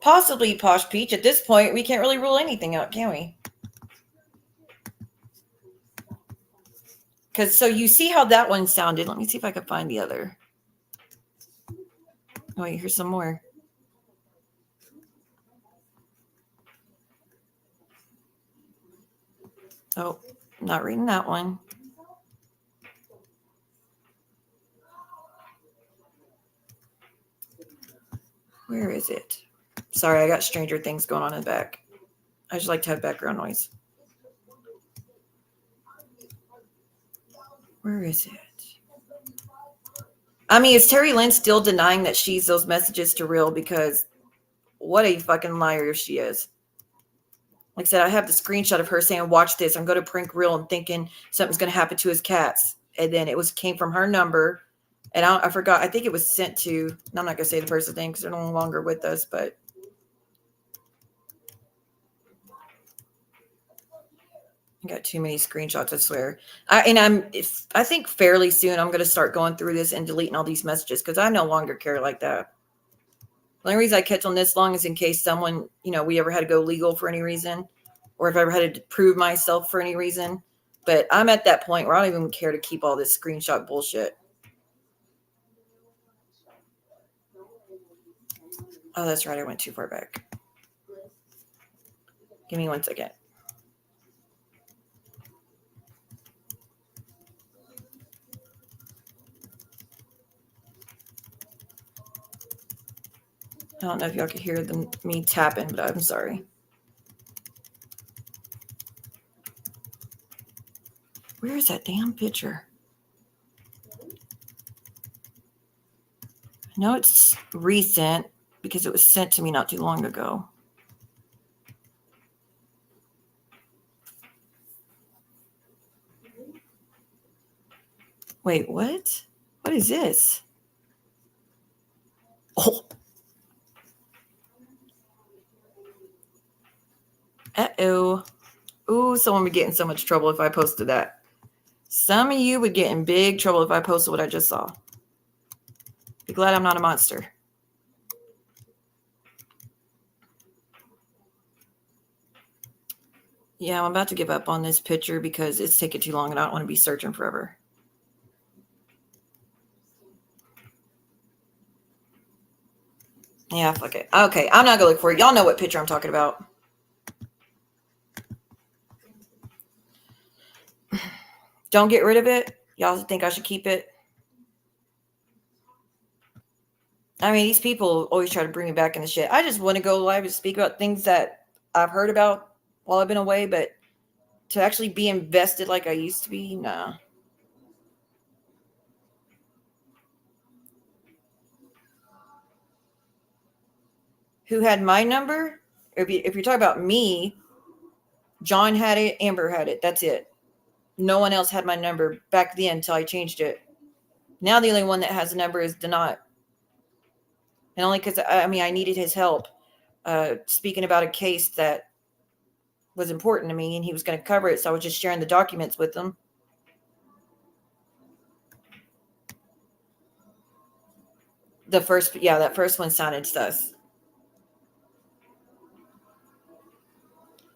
Possibly Posh Peach. At this point, we can't really rule anything out, can we? Because so you see how that one sounded. Let me see if I can find the other. Oh, wait, here's some more. Oh, not reading that one. Where is it? Sorry, I got Stranger Things going on in the back. I just like to have background noise. Where is it? I mean, is Terry Lynn still denying that she's those messages to real? Because what a fucking liar she is. Like I said, I have the screenshot of her saying, watch this. I'm going to prank real and thinking something's going to happen to his cats. And then it came from her number. And I forgot. I think it was sent to, I'm not going to say the person's name because they're no longer with us, but I got too many screenshots, I swear. I think fairly soon I'm going to start going through this and deleting all these messages because I no longer care like that. The only reason I kept on this long is in case someone, we ever had to go legal for any reason, or if I ever had to prove myself for any reason. But I'm at that point where I don't even care to keep all this screenshot bullshit. Oh, that's right. I went too far back. Give me 1 second. I don't know if y'all can hear me tapping, but I'm sorry. Where is that damn picture? I know it's recent because it was sent to me not too long ago. Wait, what? What is this? Oh. Uh-oh. Ooh, someone would get in so much trouble if I posted that. Some of you would get in big trouble if I posted what I just saw. Be glad I'm not a monster. Yeah, I'm about to give up on this picture because it's taking too long and I don't want to be searching forever. Yeah, fuck it. Okay, I'm not going to look for it. Y'all know what picture I'm talking about. Don't get rid of it. Y'all think I should keep it? I mean, these people always try to bring me back in the shit. I just want to go live and speak about things that I've heard about while I've been away, but to actually be invested like I used to be, nah. Who had my number? If you're talking about me, John had it, Amber had it. That's it. No one else had my number back then until I changed it. Now the only one that has the number is Donat. And only because, I needed his help speaking about a case that was important to me and he was going to cover it. So I was just sharing the documents with him. That first one sounded sus.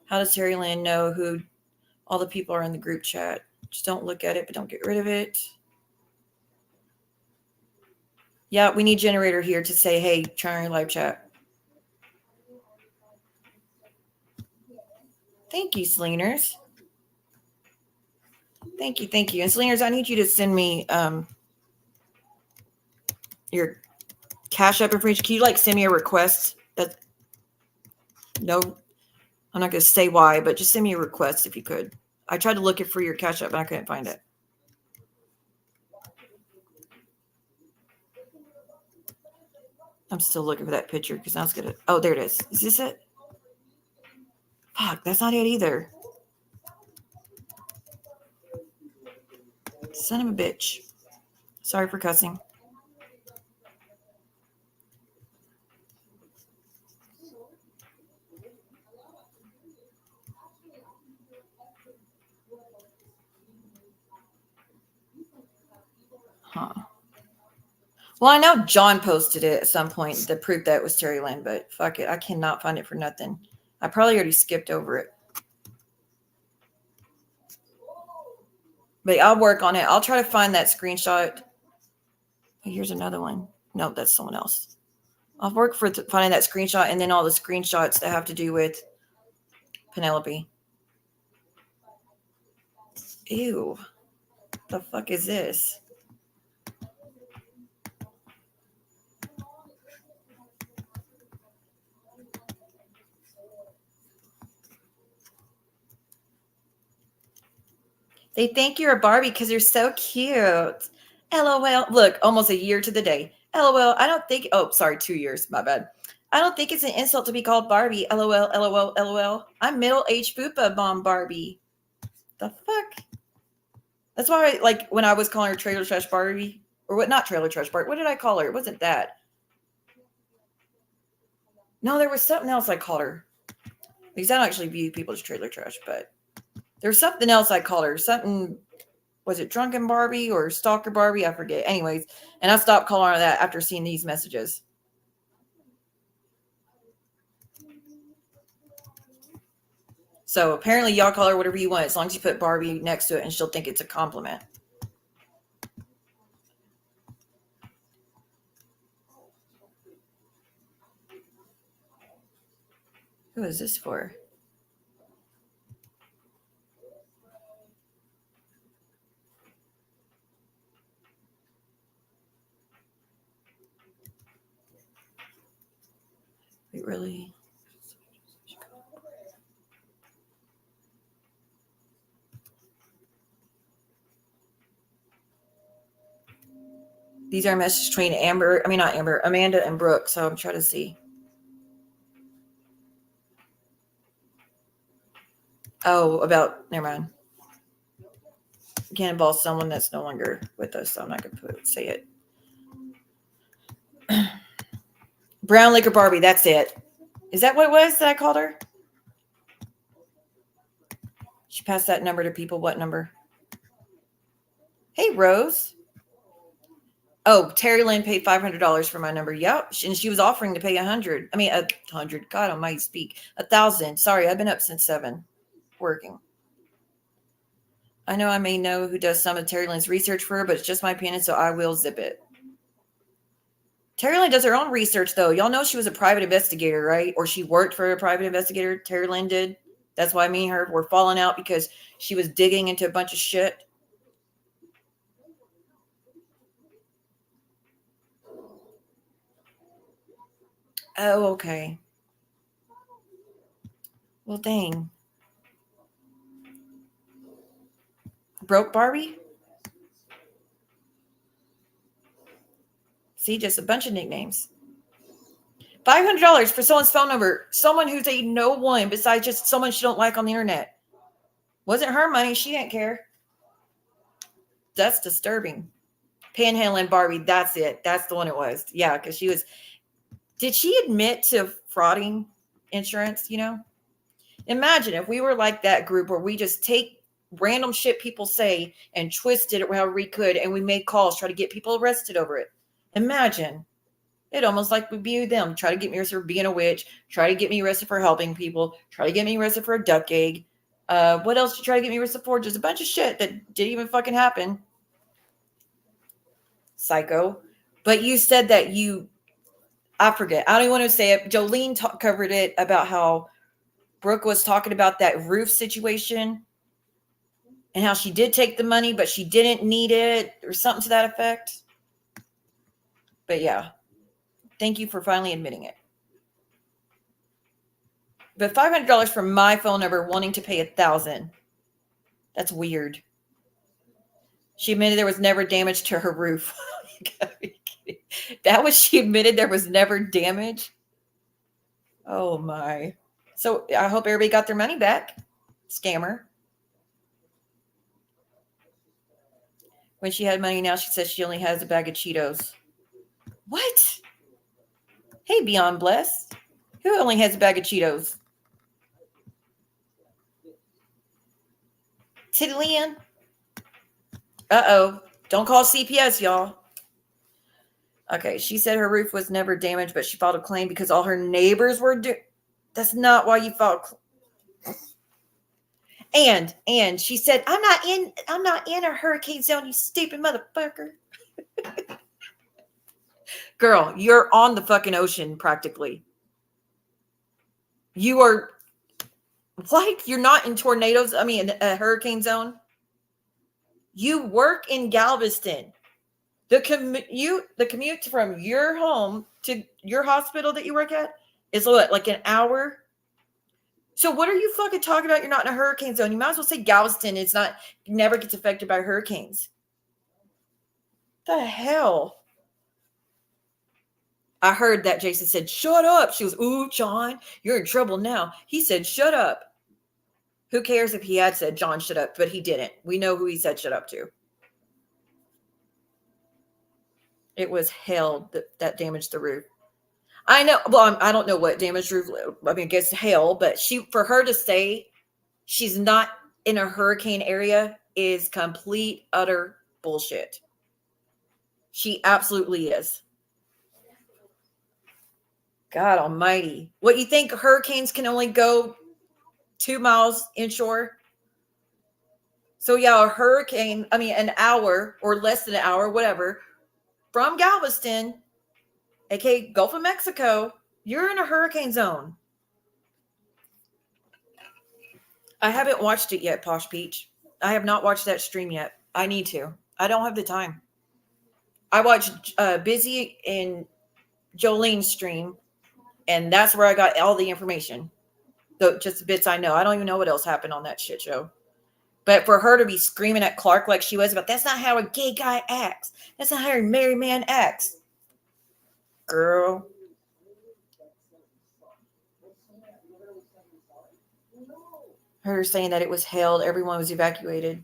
How does Terry Lynn know who all the people are in the group chat? Just don't look at it, but don't get rid of it. Yeah, we need generator here to say, hey, try our live chat. Thank you, Sliners. Thank you. And Sliners, I need you to send me your CashApp information. Can you send me a request? No, I'm not going to say why, but just send me a request if you could. I tried to look it for your CashApp, but I couldn't find it. I'm still looking for that picture because I was going to. Oh, there it is. Is this it? Fuck, that's not it either. Son of a bitch. Sorry for cussing. Huh. Well, I know John posted it at some point, the proof that it was Terry Lynn, but fuck it. I cannot find it for nothing. I probably already skipped over it. But I'll work on it. I'll try to find that screenshot. Here's another one. No, that's someone else. I'll work for finding that screenshot and then all the screenshots that have to do with Penelope. Ew. The fuck is this? They think you're a Barbie because you're so cute. LOL. Look, almost a year to the day. LOL. I don't think. Oh, sorry, 2 years. My bad. I don't think it's an insult to be called Barbie. LOL. LOL. LOL. I'm middle-aged Fupa Bomb Barbie. The fuck? That's why, like, when I was calling her Trailer Trash Barbie, or what? Not Trailer Trash Barbie. What did I call her? It wasn't that. No, there was something else I called her. Because I don't actually view people as trailer trash, but there's something else I called her. Something, was it Drunken Barbie or Stalker Barbie? I forget. Anyways, and I stopped calling her that after seeing these messages. So apparently y'all call her whatever you want as long as you put Barbie next to it and she'll think it's a compliment. Who is this for? Wait, really? These are messages between Amanda and Brooke. So I'm trying to see. Oh, never mind. Can't involve someone that's no longer with us, so I'm not going to say it. Brown Liquor Barbie, that's it. Is that what it was that I called her? She passed that number to people. What number? Hey, Rose. Oh, Terry Lynn paid $500 for my number. Yep. And she was offering to pay $100. I mean, $100. God almighty, speak. $1,000. Sorry, I've been up since 7 working. I know I may know who does some of Terry Lynn's research for her, but it's just my opinion, so I will zip it. Terry Lynn does her own research, though. Y'all know she was a private investigator, right? Or she worked for a private investigator. Terry Lynn did. That's why me and her were falling out, because she was digging into a bunch of shit. Oh, okay. Well, dang. Broke Barbie? See, just a bunch of nicknames. $500 for someone's phone number. Someone who's a no one besides just someone she don't like on the internet. Wasn't her money. She didn't care. That's disturbing. Panhandling Barbie. That's it. That's the one it was. Yeah, because she was. Did she admit to frauding insurance? You know? Imagine if we were like that group where we just take random shit people say and twisted it however we could, and we made calls, try to get people arrested over it. Imagine. It almost like would be them. Try to get me arrested for being a witch. Try to get me arrested for helping people. Try to get me arrested for a duck egg. What else did you try to get me arrested for? Just a bunch of shit that didn't even fucking happen. Psycho. But you said that I forget. I don't even want to say it. Jolene covered it about how Brooke was talking about that roof situation and how she did take the money, but she didn't need it or something to that effect. But yeah, thank you for finally admitting it. But $500 for my phone number wanting to pay $1,000. That's weird. She admitted there was never damage to her roof. That was, she admitted there was never damage. Oh my. So I hope everybody got their money back. Scammer. When she had money, now she says she only has a bag of Cheetos. What? Hey, Beyond Blessed. Who only has a bag of Cheetos? Tiddlyan. Uh-oh. Don't call CPS, y'all. Okay, she said her roof was never damaged, but she filed a claim because all her neighbors were That's not why you filed. And she said, I'm not in a hurricane zone, you stupid motherfucker. Girl, you're on the fucking ocean practically. You are like, you're not in tornadoes. I mean, a hurricane zone. You work in Galveston. The commute from your home to your hospital that you work at is what, like an hour? So what are you fucking talking about? You're not in a hurricane zone. You might as well say Galveston. Never gets affected by hurricanes. The hell? I heard that Jason said, shut up. She was, ooh, John, you're in trouble now. He said, shut up. Who cares if he had said, John, shut up? But he didn't. We know who he said shut up to. It was hell that damaged the roof. I know. Well, I don't know what damaged roof. I mean, I guess hail. But for her to say she's not in a hurricane area is complete, utter bullshit. She absolutely is. God almighty. What, you think hurricanes can only go 2 miles inshore? So yeah, a hurricane, I mean, an hour or less than an hour, whatever, from Galveston, aka Gulf of Mexico, you're in a hurricane zone. I haven't watched it yet, Posh Peach. I have not watched that stream yet. I need to. I don't have the time. I watched Busy and Jolene's stream, and that's where I got all the information. Just the bits I know. I don't even know what else happened on that shit show. But for her to be screaming at Clark like she was about, that's not how a gay guy acts. That's not how a married man acts. Girl. Her saying that it was held, everyone was evacuated.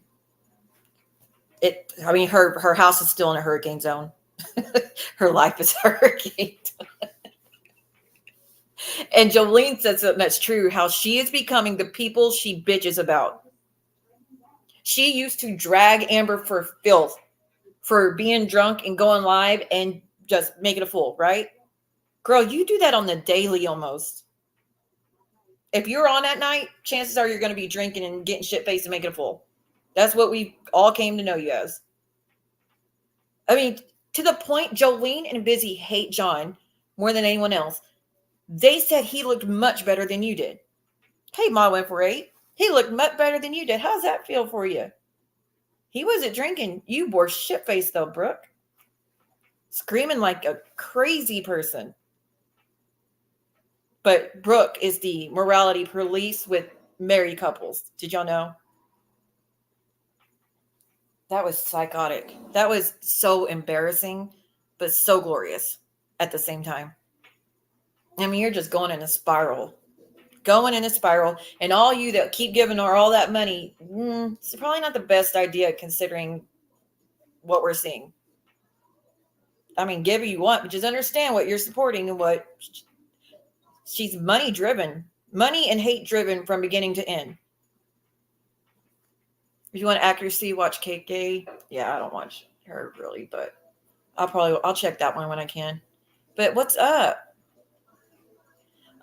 I mean, her house is still in a hurricane zone. Her life is a hurricane. And Jolene said something that's true, how she is becoming the people she bitches about. She used to drag Amber for filth, for being drunk and going live and just making a fool, right? Girl, you do that on the daily almost. If you're on that night, chances are you're going to be drinking and getting shit-faced and making a fool. That's what we all came to know you as. I mean, to the point, Jolene and Busy hate John more than anyone else. They said he looked much better than you did. Hey, Ma went for 8. He looked much better than you did. How's that feel for you? He wasn't drinking. You were shit-faced though, Brooke. Screaming like a crazy person. But Brooke is the morality police with married couples. Did y'all know? That was psychotic. That was so embarrassing, but so glorious at the same time. I mean, you're just going in a spiral. Going in a spiral. And all you that keep giving her all that money, it's probably not the best idea considering what we're seeing. I mean, give what you want, but just understand what you're supporting and what she's money driven. Money and hate driven from beginning to end. If you want accuracy, watch KK. Yeah, I don't watch her really, but I'll check that one when I can. But what's up?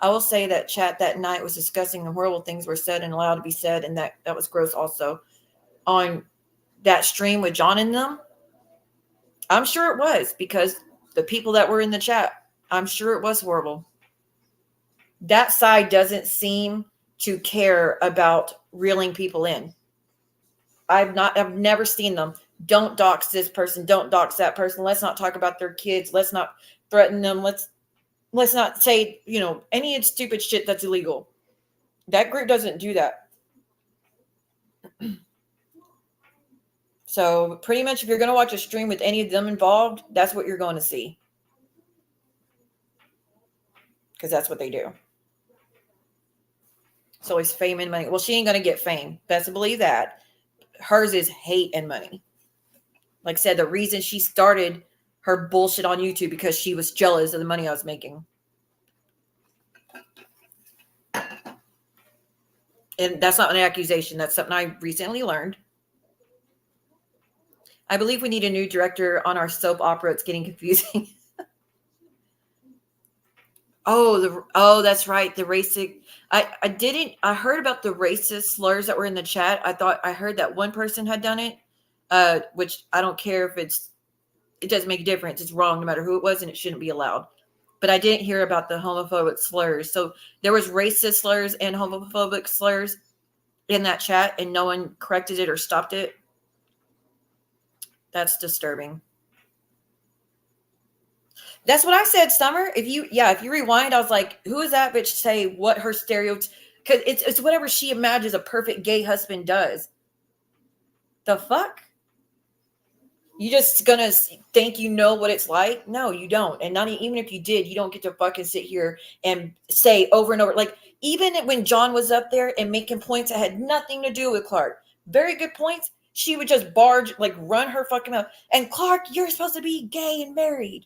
I will say that chat that night was discussing and horrible things were said and allowed to be said, and that was gross also. On that stream with John and them, I'm sure it was, because the people that were in the chat, I'm sure it was horrible. That side doesn't seem to care about reeling people in. I've never seen them. Don't dox this person. Don't dox that person. Let's not talk about their kids. Let's not threaten them. Let's not say, any stupid shit that's illegal. That group doesn't do that. So pretty much if you're going to watch a stream with any of them involved, that's what you're going to see. Because that's what they do. It's always fame and money. Well, she ain't going to get fame. Best believe that. Hers is hate and money. Like I said, the reason she started her bullshit on YouTube because she was jealous of the money I was making. And that's not an accusation. That's something I recently learned. I believe we need a new director on our soap opera. It's getting confusing. Oh, that's right. The racist. I heard about the racist slurs that were in the chat. I heard that one person had done it, which I don't care if it doesn't make a difference. It's wrong no matter who it was, and it shouldn't be allowed. But I didn't hear about the homophobic slurs. So there was racist slurs and homophobic slurs in that chat, and no one corrected it or stopped it. That's disturbing. That's what I said, Summer. If you rewind, I was like, who is that bitch say what her stereotype? Because it's whatever she imagines a perfect gay husband does. The fuck? You just gonna think you know what it's like? No, you don't. And not even if you did, you don't get to fucking sit here and say over and over. Like, even when John was up there and making points that had nothing to do with Clark, very good points, she would just barge, like run her fucking mouth. And Clark, you're supposed to be gay and married.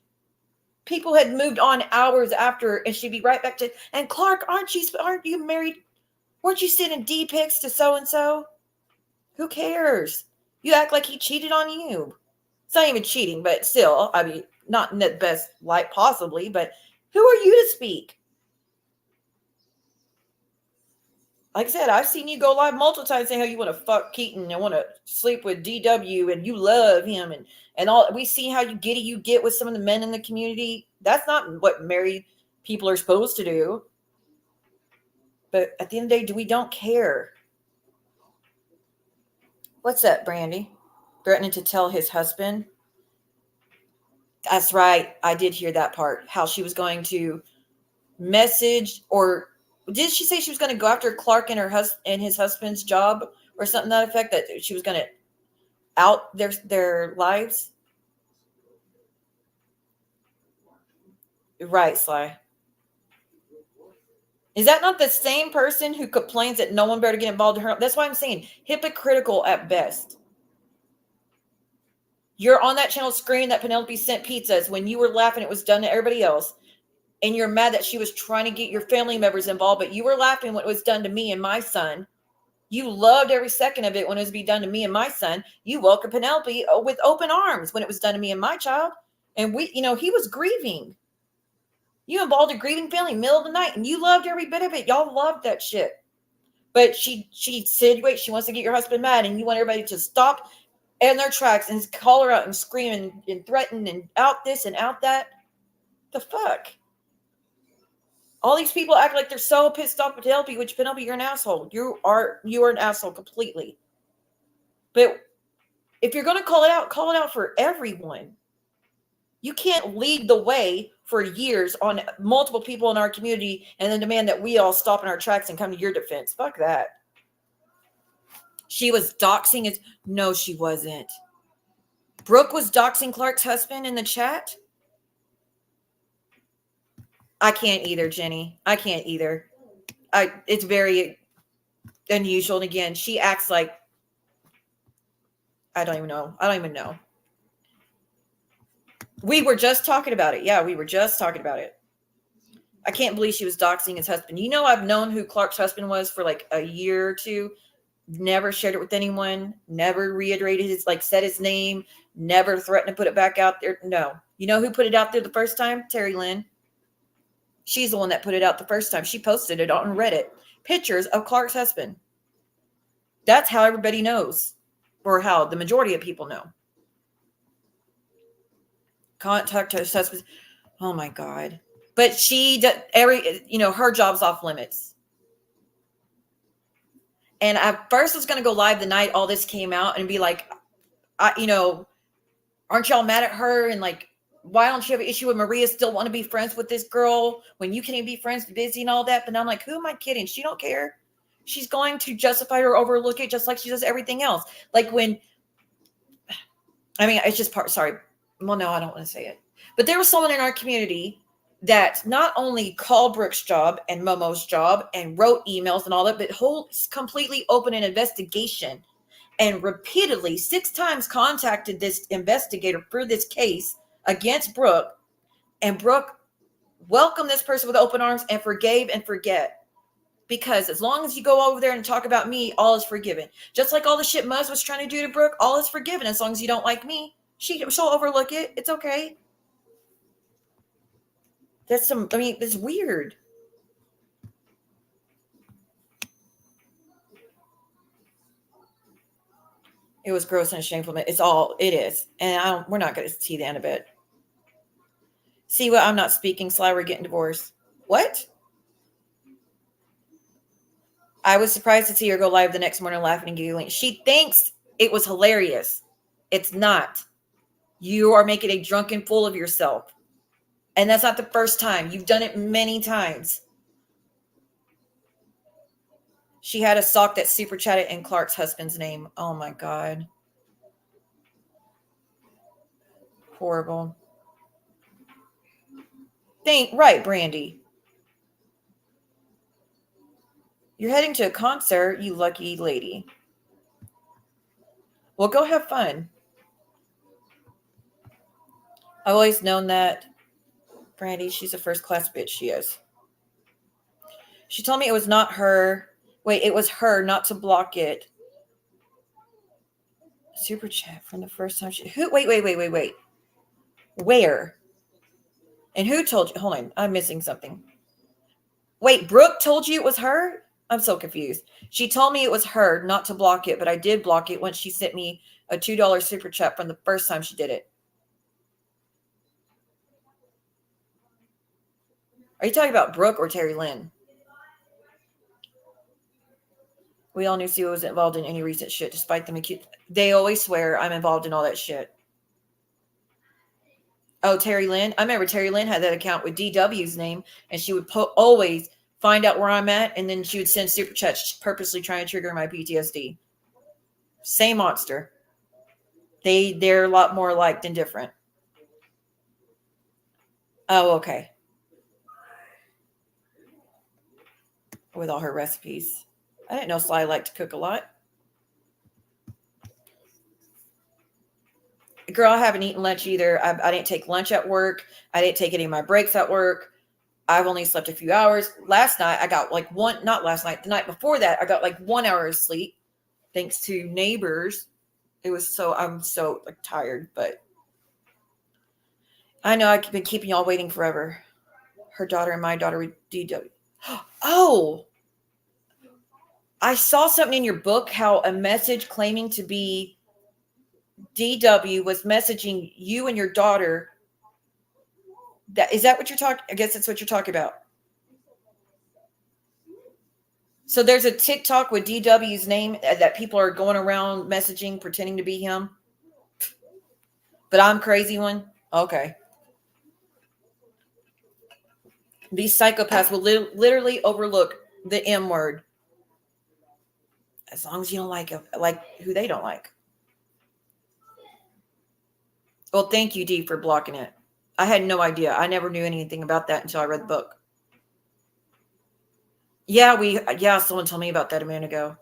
People had moved on hours after, and she'd be right back to, and Clark, aren't you married? Weren't you sending D pics to so and so? Who cares? You act like he cheated on you. It's not even cheating, but still, I mean, not in the best light possibly, but who are you to speak? Like I said, I've seen you go live multiple times saying how you want to fuck Keaton and want to sleep with DW and you love him and all. We see how you get with some of the men in the community. That's not what married people are supposed to do. But at the end of the day, we don't care. What's that, Brandy? Threatening to tell his husband. That's right. I did hear that part. How she was going to message, or did she say she was going to go after Clark and his husband's job or something to that effect, that she was going to out their lives? Right, Sly. Is that not the same person who complains that no one better get involved in her? That's why I'm saying hypocritical at best. You're on that channel screaming that Penelope sent pizzas when you were laughing it was done to everybody else. And you're mad that she was trying to get your family members involved, but you were laughing when it was done to me and my son. You loved every second of it when it was be done to me and my son. You welcomed Penelope with open arms when it was done to me and my child. And he was grieving. You involved a grieving family, middle of the night, and you loved every bit of it. Y'all loved that shit. But she said, wait, she wants to get your husband mad, and you want everybody to stop in their tracks and call her out and scream and threaten and out this and out that. The fuck? All these people act like they're so pissed off with Penelope, which Penelope, you're an asshole. You are an asshole completely. But if you're going to call it out for everyone. You can't lead the way for years on multiple people in our community and then demand that we all stop in our tracks and come to your defense. Fuck that. She was doxing his. No, she wasn't. Brooke was doxing Clark's husband in the chat. I can't either, Jenny. I can't either. It's very unusual. And again, she acts like I don't even know. We were just talking about it. Yeah, we were just talking about it. I can't believe she was doxing his husband. I've known who Clark's husband was for like a year or two. Never shared it with anyone. Never reiterated said his name. Never threatened to put it back out there. No. You know who put it out there the first time? Terry Lynn. She's the one that put it out the first time. She posted it on Reddit. Pictures of Clark's husband. That's how everybody knows. Or how the majority of people know. Contact his husband. Oh my God. But she, her job's off limits. And at first I was going to go live the night all this came out and be like, aren't y'all mad at her? And like, why don't you have an issue with Maria still want to be friends with this girl when you can't even be friends with Busy and all that? But now I'm like, who am I kidding? She don't care. She's going to justify or overlook it just like she does everything else. Like it's just sorry. Well, no, I don't want to say it. But there was someone in our community that not only called Brooke's job and Momo's job and wrote emails and all that, but completely opened an investigation and repeatedly 6 times contacted this investigator for this case against Brooke. And Brooke welcomed this person with open arms and forgave and forget. Because as long as you go over there and talk about me, all is forgiven. Just like all the shit Muzz was trying to do to Brooke, all is forgiven as long as you don't like me. She'll overlook it. It's okay. It's weird. It was gross and shameful. It is. And we're not going to see the end of it. See what? I'm not speaking. Sly, we're getting divorced. What? I was surprised to see her go live the next morning laughing and giggling. She thinks it was hilarious. It's not. You are making a drunken fool of yourself. And that's not the first time. You've done it many times. She had a sock that super chatted in Clark's husband's name. Oh my God. Horrible. Right, Brandy. You're heading to a concert, you lucky lady. Well, go have fun. I've always known that. Brandy, she's a first-class bitch, she is. She told me it was not her. Wait, it was her not to block it. Super chat from the first time she... Who? Wait. Where? And who told you? Hold on, I'm missing something. Wait, Brooke told you it was her? I'm so confused. She told me it was her not to block it, but I did block it once she sent me a $2 super chat from the first time she did it. Are you talking about Brooke or Terry Lynn? We all knew Sue was involved in any recent shit, despite them accused. They always swear I'm involved in all that shit. Oh, Terry Lynn. I remember Terry Lynn had that account with DW's name, and she would always find out where I'm at, and then she would send super chats purposely trying to trigger my PTSD. Same monster. They're a lot more alike than different. Oh, okay. With all her recipes. I didn't know Sly liked to cook a lot. Girl, I haven't eaten lunch either. I didn't take lunch at work. I didn't take any of my breaks at work. I've only slept a few hours. Last night, I got like not last night, the night before that, I got like 1 hour of sleep thanks to neighbors. I'm so like tired, but I know I've been keeping y'all waiting forever. Her daughter and my daughter with DW. Oh, I saw something in your book, how a message claiming to be DW was messaging you and your daughter. Is that what you're talking? I guess that's what you're talking about. So there's a TikTok with DW's name that people are going around messaging, pretending to be him. But I'm crazy one. Okay. These psychopaths will literally overlook the M word. As long as you don't like who they don't like. Well, thank you, Dee, for blocking it. I had no idea. I never knew anything about that until I read the book. Yeah, someone told me about that a minute ago.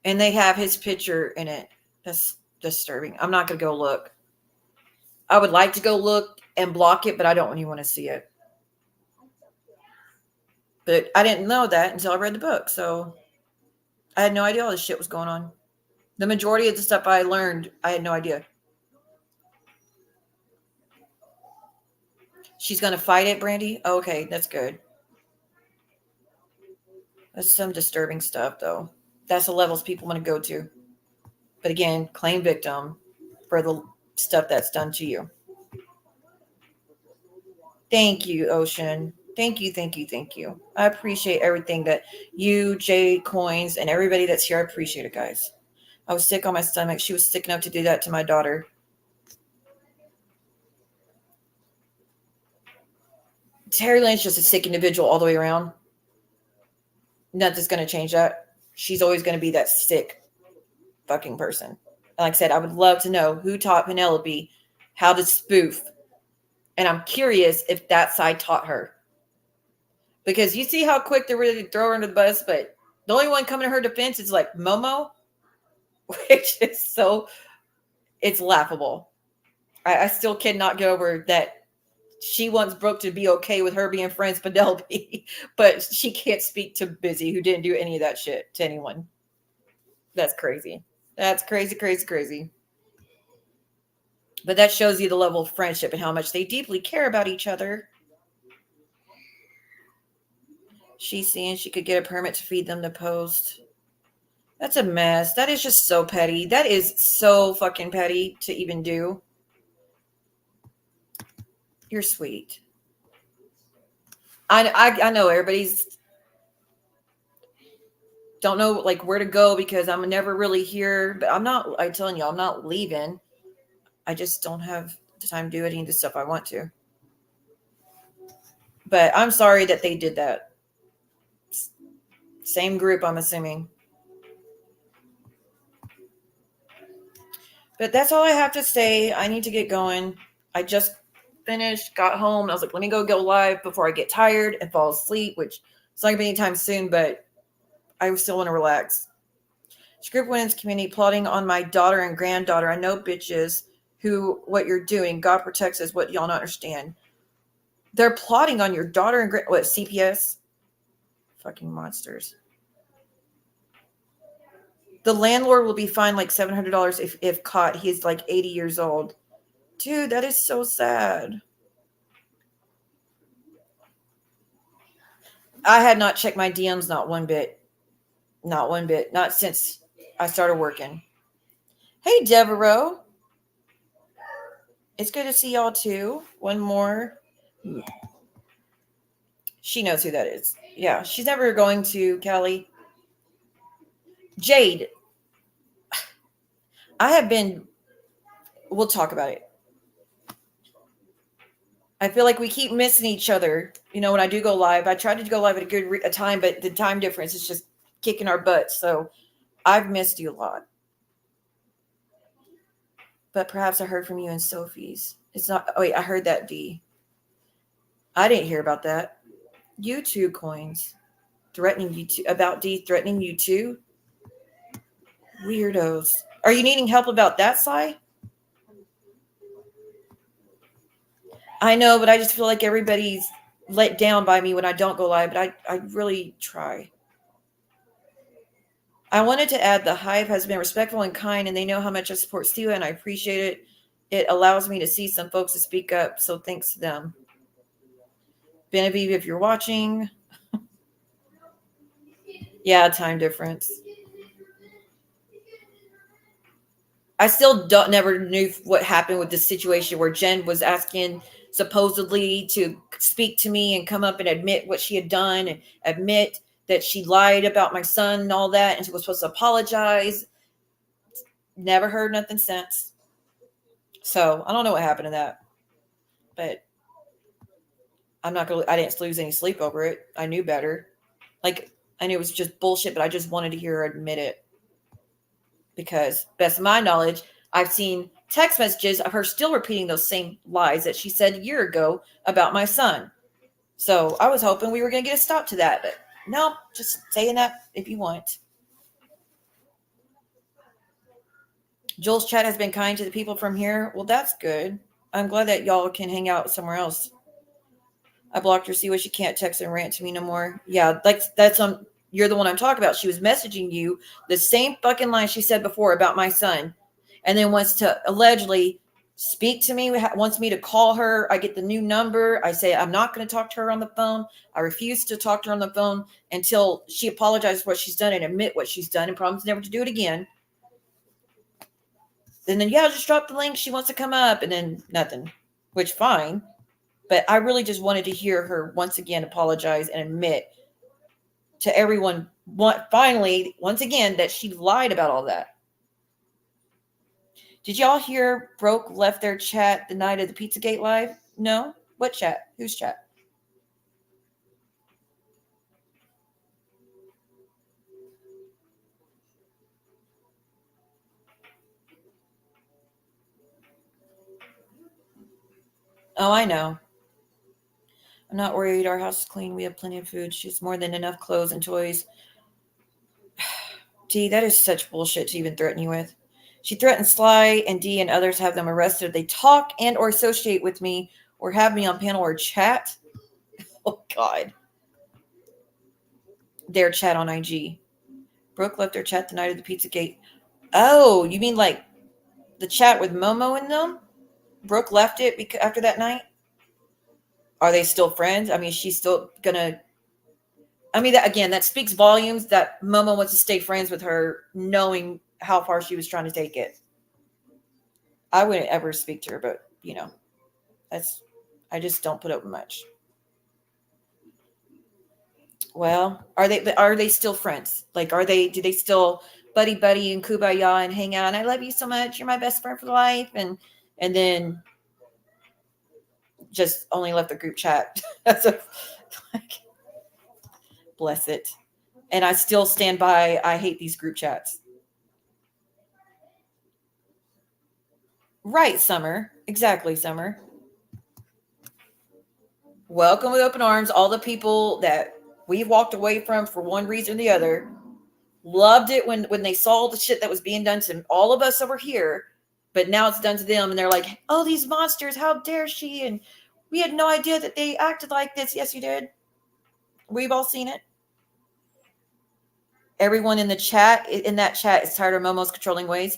And they have his picture in it. That's disturbing. I'm not going to go look. I would like to go look and block it, but I don't really want to see it. But I didn't know that until I read the book. So I had no idea all this shit was going on. The majority of the stuff I learned, I had no idea. She's going to fight it, Brandy? Okay, that's good. That's some disturbing stuff, though. That's the levels people want to go to. But again, claim victim for the stuff that's done to you. Thank you, Ocean. Thank you. I appreciate everything that you, Jay, Coins, and everybody that's here. I appreciate it, guys. I was sick on my stomach. She was sick enough to do that to my daughter. Terry Lynn's just a sick individual all the way around. Nothing's going to change that. She's always going to be that sick fucking person. And like I said, I would love to know who taught Penelope how to spoof. And I'm curious if that side taught her. Because you see how quick they're ready to throw her under the bus, but the only one coming to her defense is like Momo, which is it's laughable. I still cannot get over that. She wants Brooke to be okay with her being friends with Penelope, but she can't speak to Busy, who didn't do any of that shit to anyone. That's crazy. That's crazy. But that shows you the level of friendship and how much they deeply care about each other. She's seeing she could get a permit to feed them the post. That's a mess. That is just so petty. That is so fucking petty to even do. You're sweet. I know everybody's don't know like where to go because I'm never really here. But I'm telling you, I'm not leaving. I just don't have the time to do any of the stuff I want to. But I'm sorry that they did that. Same group, I'm assuming. But that's all I have to say. I need to get going. I just finished, got home. I was like, let me go live before I get tired and fall asleep, which it's not going to be anytime soon, but I still want to relax. Script Women's Community plotting on my daughter and granddaughter. I know bitches who what you're doing. God protects us. What y'all not understand. They're plotting on your daughter and what CPS? Fucking monsters. The landlord will be fined like $700 if caught. He's like 80 years old. Dude, that is so sad. I had not checked my DMs not one bit. Not one bit. Not since I started working. Hey, Devereaux. It's good to see y'all too. One more. She knows who that is. Yeah, she's never going to, Kelly. Jade. I have been, we'll talk about it. I feel like we keep missing each other. You know, when I do go live, I tried to go live at a good time, but the time difference is just kicking our butts. So I've missed you a lot. But perhaps I heard from you and Sophie's. It's not, oh wait, I heard that D. I didn't hear about that. YouTube coins. Threatening you too, about D threatening you too. Weirdos. Are you needing help about that, Sai? I know, but I just feel like everybody's let down by me when I don't go live, but I really try. I wanted to add the Hive has been respectful and kind, and they know how much I support Stewa, and I appreciate it. It allows me to see some folks to speak up, so thanks to them. Benavieve, if you're watching. Yeah, time difference. I still never knew what happened with the situation where Jen was asking supposedly to speak to me and come up and admit what she had done and admit that she lied about my son and all that, and she was supposed to apologize. Never heard nothing since. So I don't know what happened to that, but I didn't lose any sleep over it. I knew better. Like, I knew it was just bullshit, but I just wanted to hear her admit it. Because, best of my knowledge, I've seen text messages of her still repeating those same lies that she said a year ago about my son. So I was hoping we were going to get a stop to that. But no, just saying that if you want. Joel's chat has been kind to the people from here. Well, that's good. I'm glad that y'all can hang out somewhere else. I blocked her. See what she can't text and rant to me no more. Yeah, like that's on. You're the one I'm talking about. She was messaging you the same fucking line she said before about my son, and then wants to allegedly speak to me. Wants me to call her. I get the new number. I say I'm not going to talk to her on the phone. I refuse to talk to her on the phone until she apologizes for what she's done and admit what she's done and promise never to do it again. And then, yeah, just drop the link. She wants to come up, and then nothing, which fine. But I really just wanted to hear her once again apologize and admit to everyone, finally, once again, that she lied about all that. Did y'all hear Broke left their chat the night of the Pizzagate live? No? What chat? Whose chat? Oh, I know. I'm not worried. Our house is clean. We have plenty of food. She's more than enough clothes and toys. Gee, that is such bullshit to even threaten you with. She threatened Sly and D and others, have them arrested if they talk and or associate with me or have me on panel or chat. Oh, God. Their chat on IG. Brooke left their chat the night of the Pizzagate. Oh, you mean like the chat with Momo in them? Brooke left it after that night? Are they still friends? I mean, she's still gonna... I mean, that speaks volumes that Momo wants to stay friends with her, knowing how far she was trying to take it. I wouldn't ever speak to her, but, you know, I just don't put up with much. Well, are they still friends? Like, do they still buddy and kumbaya and hang out? And I love you so much. You're my best friend for life. And then just only left the group chat. Bless it. And I still stand by. I hate these group chats. Right, Summer. Exactly, Summer. Welcome with open arms. All the people that we've walked away from for one reason or the other loved it when they saw the shit that was being done to all of us over here, but now it's done to them, and they're like, "Oh, these monsters! How dare she?" And we had no idea that they acted like this. Yes, you did. We've all seen it. Everyone in that chat is tired of Momo's controlling ways.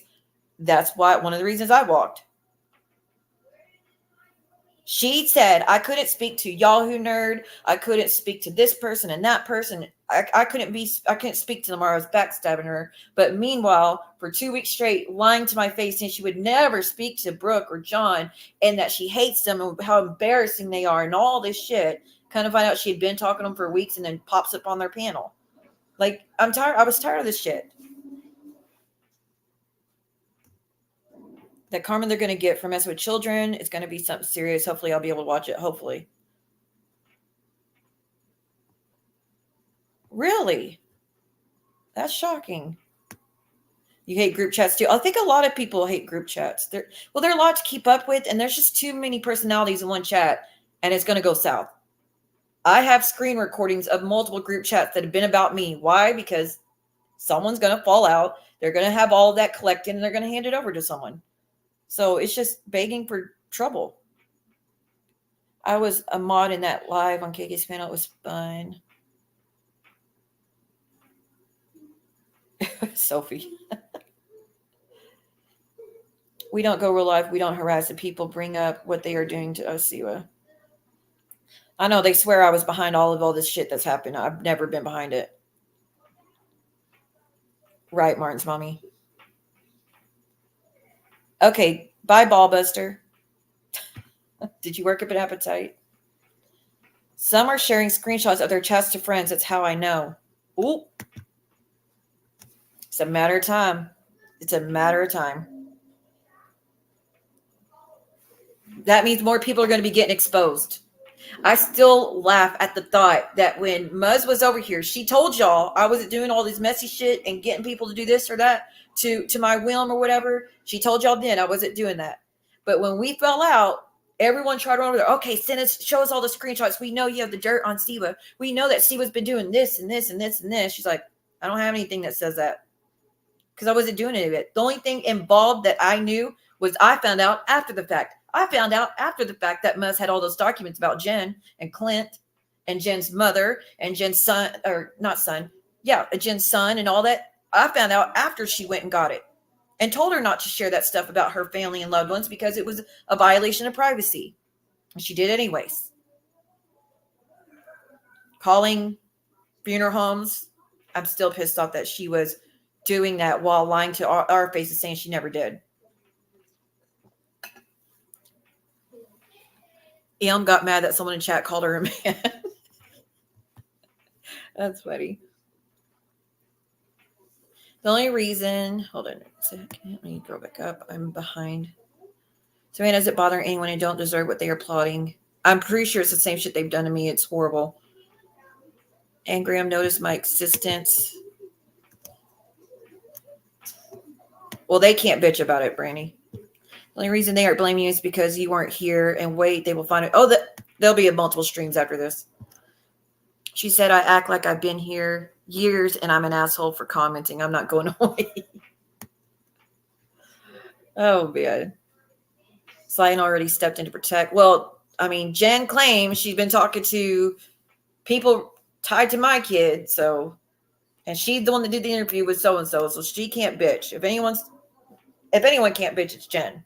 That's why one of the reasons I walked. She said I couldn't speak to Yahoo Nerd. I couldn't speak to this person and that person. I couldn't speak to them, or I was backstabbing her. But meanwhile, for 2 weeks straight, lying to my face, saying she would never speak to Brooke or John, and that she hates them and how embarrassing they are, and all this shit. Kind of find out she had been talking to them for weeks, and then pops up on their panel. Like, I'm tired. I was tired of this shit. The karma they're going to get for messing with children is going to be something serious. Hopefully, I'll be able to watch it. Hopefully. Really? That's shocking. You hate group chats too. I think a lot of people hate group chats. They're a lot to keep up with, and there's just too many personalities in one chat, and it's going to go south. I have screen recordings of multiple group chats that have been about me. Why? Because someone's going to fall out. They're going to have all of that collected, and they're going to hand it over to someone. So it's just begging for trouble. I was a mod in that live on KK's panel. It was fun. Sophie. We don't go real live. We don't harass the people. Bring up what they are doing to Osiwa. I know they swear I was behind all this shit that's happened. I've never been behind it. Right, Martin's mommy. Okay, bye, Ballbuster. Did you work up an appetite? Some are sharing screenshots of their chats to friends. That's how I know. Ooh. It's a matter of time. It's a matter of time. That means more people are going to be getting exposed. I still laugh at the thought that when Muzz was over here, she told y'all I wasn't doing all this messy shit and getting people to do this or that to my whim or whatever. She told y'all then I wasn't doing that. But when we fell out, everyone tried to run over there. Okay, show us all the screenshots. We know you have the dirt on Siwa. We know that Siwa's been doing this and this and this and this. She's like, I don't have anything that says that. Because I wasn't doing any of it. The only thing involved that I knew was I found out after the fact. I found out after the fact that Muzz had all those documents about Jen and Clint and Jen's mother and Jen's son, or not son. Yeah, Jen's son and all that. I found out after she went and got it and told her not to share that stuff about her family and loved ones because it was a violation of privacy. And she did anyways. Calling funeral homes. I'm still pissed off that she was doing that while lying to our faces saying she never did. Elm got mad that someone in chat called her a man. That's funny. The only reason, hold on a second, let me go back up. I'm behind. So, man, does it bother anyone who don't deserve what they are plotting? I'm pretty sure it's the same shit they've done to me. It's horrible. And Graham noticed my existence. Well, they can't bitch about it, Brandy. The only reason they aren't blaming you is because you weren't here. And wait, they will find it. Oh, there'll be multiple streams after this. She said, I act like I've been here years and I'm an asshole for commenting. I'm not going away. Oh, man. Slane already stepped in to protect. Well, I mean, Jen claims she's been talking to people tied to my kid. So, and she's the one that did the interview with so-and-so. So she can't bitch. If anyone can't bitch, it's Jen.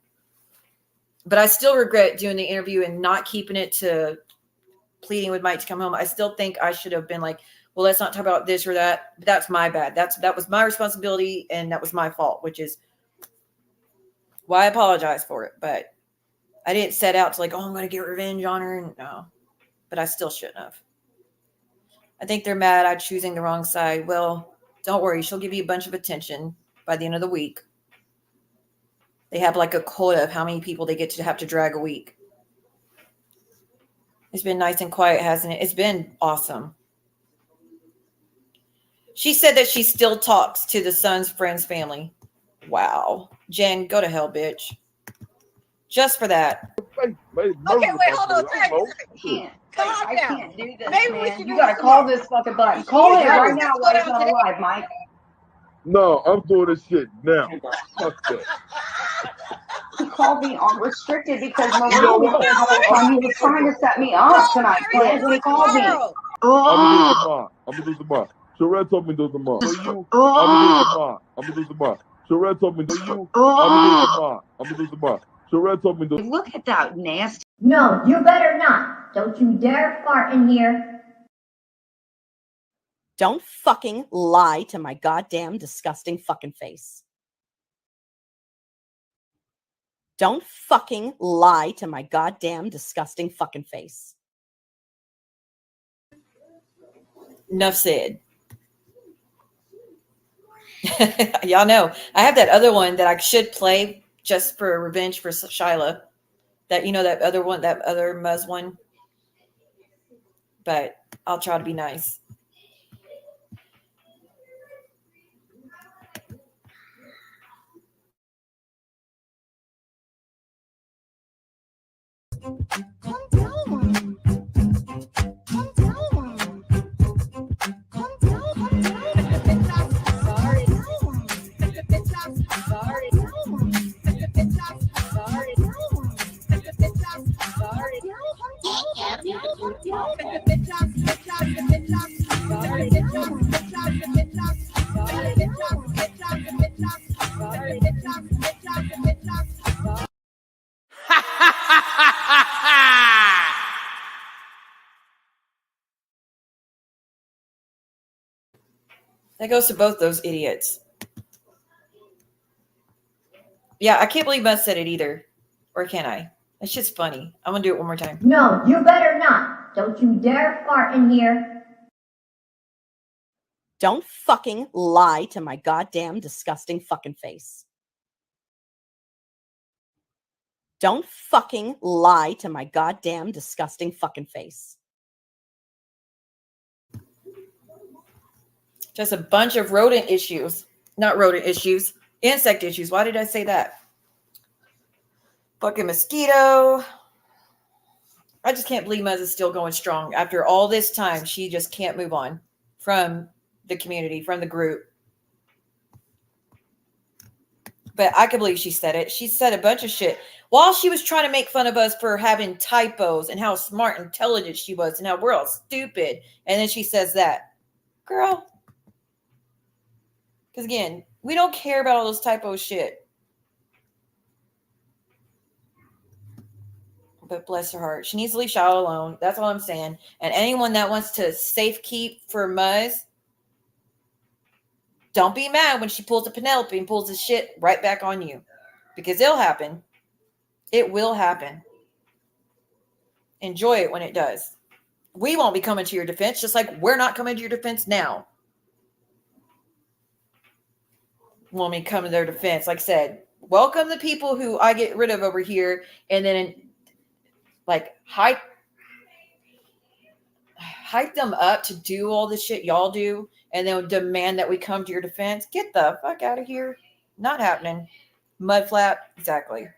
But I still regret doing the interview and not keeping it to pleading with Mike to come home. I still think I should have been like, well, let's not talk about this or that. But that's my bad. That was my responsibility and that was my fault, which is why I apologize for it. But I didn't set out to like, oh, I'm going to get revenge on her. No, but I still shouldn't have. I think they're mad I'm choosing the wrong side. Well, don't worry. She'll give you a bunch of attention by the end of the week. They have like a quota of how many people they get to have to drag a week. It's been nice and quiet, hasn't it? It's been awesome. She said that she still talks to the son's friend's family. Wow. Jen, go to hell, bitch. Just for that. Okay, wait, hold on. I can't do this, man. You gotta call this fucking button. Call it right now while he's on live, Mike. No, I'm doing this shit now. Fuck that. He called me on restricted because Maria was there the whole time. He was trying to set me up tonight, Clint, when he called me. I'm gonna do tomorrow. Sherelle told me to do tomorrow. So you, I'm gonna do tomorrow. Sherelle told me to do you. I'm gonna do tomorrow. Sherelle told me to. Look at that nasty. No, you better not. Don't you dare fart in here. Don't fucking lie to my goddamn disgusting fucking face. Don't fucking lie to my goddamn disgusting fucking face. Enough said. Y'all know I have that other one that I should play just for revenge for Shyla. That, you know, that other one, that other Muzz one. But I'll try to be nice. That goes to both those idiots. Yeah, I can't believe Muzz said it either. Or can I? That shit's funny. I'm going to do it one more time. No, you better not. Don't you dare fart in here. Don't fucking lie to my goddamn disgusting fucking face. Don't fucking lie to my goddamn disgusting fucking face. Just a bunch of rodent issues. Not rodent issues. Insect issues. Why did I say that? Fucking mosquito. I just can't believe Muzz is still going strong. After all this time, she just can't move on from the community, from the group. But I can believe she said it. She said a bunch of shit. While she was trying to make fun of us for having typos and how smart and intelligent she was and how we're all stupid. And then she says that. Girl. Because again, we don't care about all those typo shit. But bless her heart. She needs to leave Shyla alone. That's all I'm saying. And anyone that wants to safe keep for Muzz, don't be mad when she pulls a Penelope and pulls the shit right back on you. Because it'll happen. It will happen. Enjoy it when it does. We won't be coming to your defense, just like we're not coming to your defense now. When we come to their defense, like I said, welcome the people who I get rid of over here, and then like hype them up to do all the shit y'all do, and then demand that we come to your defense. Get the fuck out of here. Not happening. Mudflap, exactly.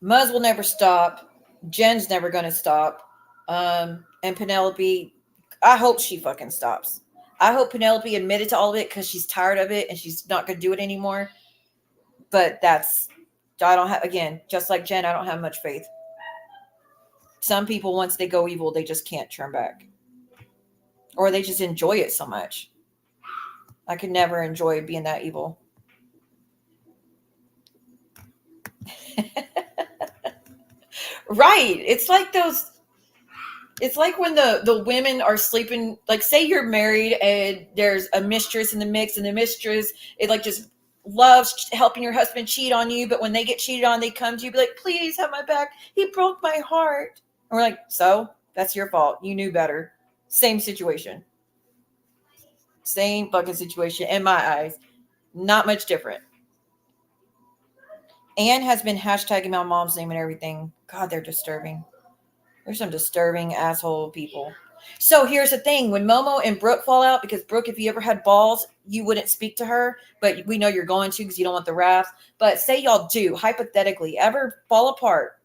Muzz will never stop. Jen's never going to stop. And Penelope, I hope she fucking stops. I hope Penelope admitted to all of it because she's tired of it and she's not going to do it anymore. But I don't have, again, just like Jen, I don't have much faith. Some people, once they go evil, they just can't turn back. Or they just enjoy it so much. I could never enjoy being that evil. Right. It's like those. It's like when the women are sleeping, like say you're married and there's a mistress in the mix, and the mistress, it like just loves helping your husband cheat on you. But when they get cheated on, they come to you, be like, please have my back. He broke my heart. And we're like, so that's your fault. You knew better. Same situation. Same fucking situation in my eyes. Not much different. Anne has been hashtagging my mom's name and everything. God, they're disturbing. There's some disturbing asshole people. So here's the thing. When Momo and Brooke fall out, because Brooke, if you ever had balls, you wouldn't speak to her, but we know you're going to because you don't want the wrath. But say y'all do, hypothetically, ever fall apart,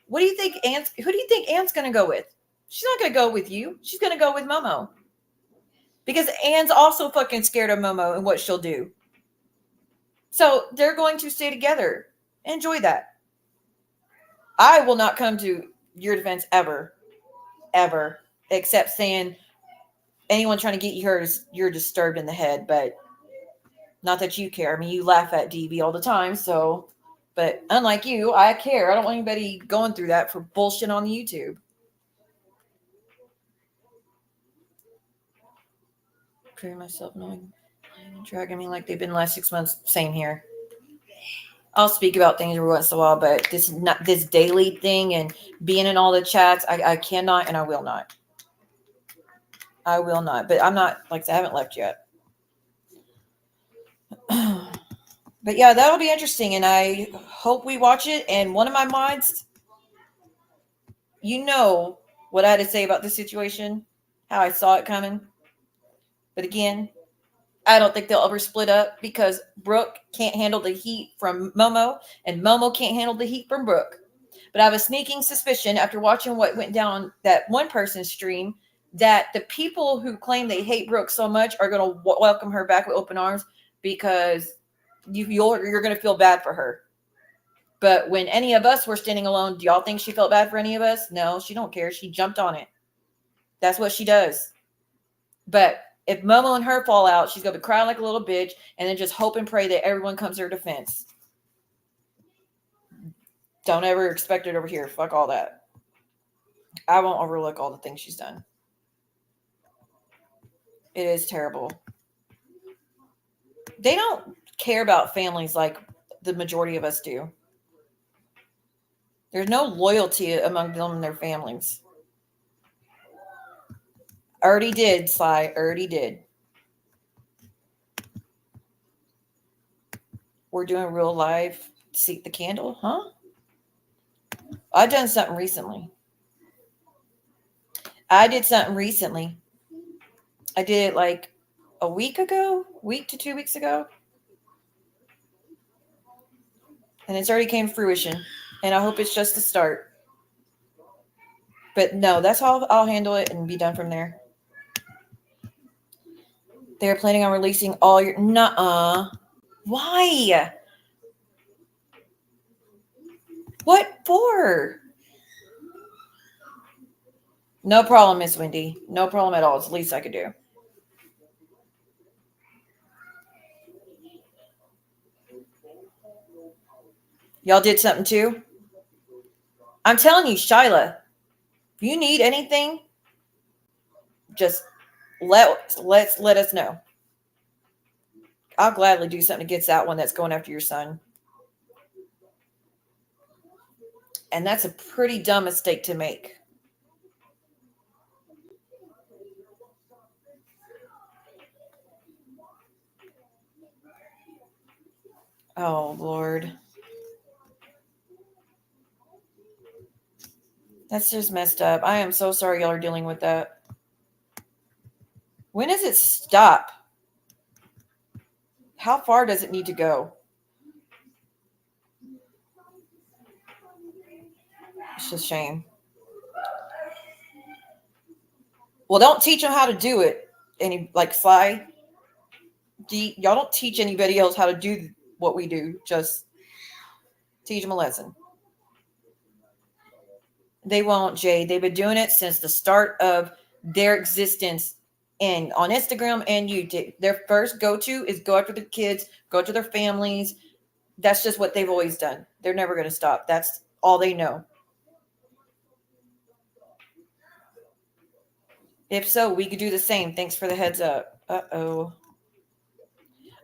who do you think Anne's going to go with? She's not going to go with you. She's going to go with Momo. Because Anne's also fucking scared of Momo and what she'll do. So they're going to stay together. Enjoy that. I will not come to your defense ever. Ever. Except saying anyone trying to get you hurt is you're disturbed in the head. But not that you care. I mean, you laugh at DB all the time. So, but unlike you, I care. I don't want anybody going through that for bullshit on YouTube. Proving myself annoying. Dragging me like they've been the last 6 months. Same here. I'll speak about things every once in a while, but this daily thing and being in all the chats, I cannot and I will not. I will not. But I'm not, like I haven't left yet. But yeah, that'll be interesting, and I hope we watch it. And one of my mods, you know what I had to say about this situation, how I saw it coming. But again, I don't think they'll ever split up because Brooke can't handle the heat from Momo and Momo can't handle the heat from Brooke. But I have a sneaking suspicion after watching what went down on that one person's stream that the people who claim they hate Brooke so much are going to welcome her back with open arms because you're going to feel bad for her. But when any of us were standing alone, do y'all think she felt bad for any of us? No, she don't care. She jumped on it. That's what she does. But if Momo and her fall out, she's going to be crying like a little bitch and then just hope and pray that everyone comes to her defense. Don't ever expect it over here. Fuck all that. I won't overlook all the things she's done. It is terrible. They don't care about families like the majority of us do. There's no loyalty among them and their families. Already did, Sly. Already did. We're doing real live Seek the Candle, huh? I've done something recently. I did it like a week to 2 weeks ago. And it's already came to fruition. And I hope it's just the start. But no, that's how I'll handle it and be done from there. They're planning on releasing all your... Nuh-uh. Why? What for? No problem, Miss Wendy. No problem at all. It's the least I could do. Y'all did something too? I'm telling you, Shyla, if you need anything, just let us know. I'll gladly do something against that one that's going after your son. And that's a pretty dumb mistake to make. Oh, Lord. That's just messed up. I am so sorry y'all are dealing with that. When does it stop? How far does it need to go? It's just a shame. Well, don't teach them how to do it. Like Sly. Y'all don't teach anybody else how to do what we do. Just teach them a lesson. They won't, Jay. They've been doing it since the start of their existence and on Instagram and YouTube. Their first go-to is go after the kids, go to their families. That's just what they've always done. They're never going to stop. That's all they know. If so, we could do the same. Thanks for the heads up. Uh-oh.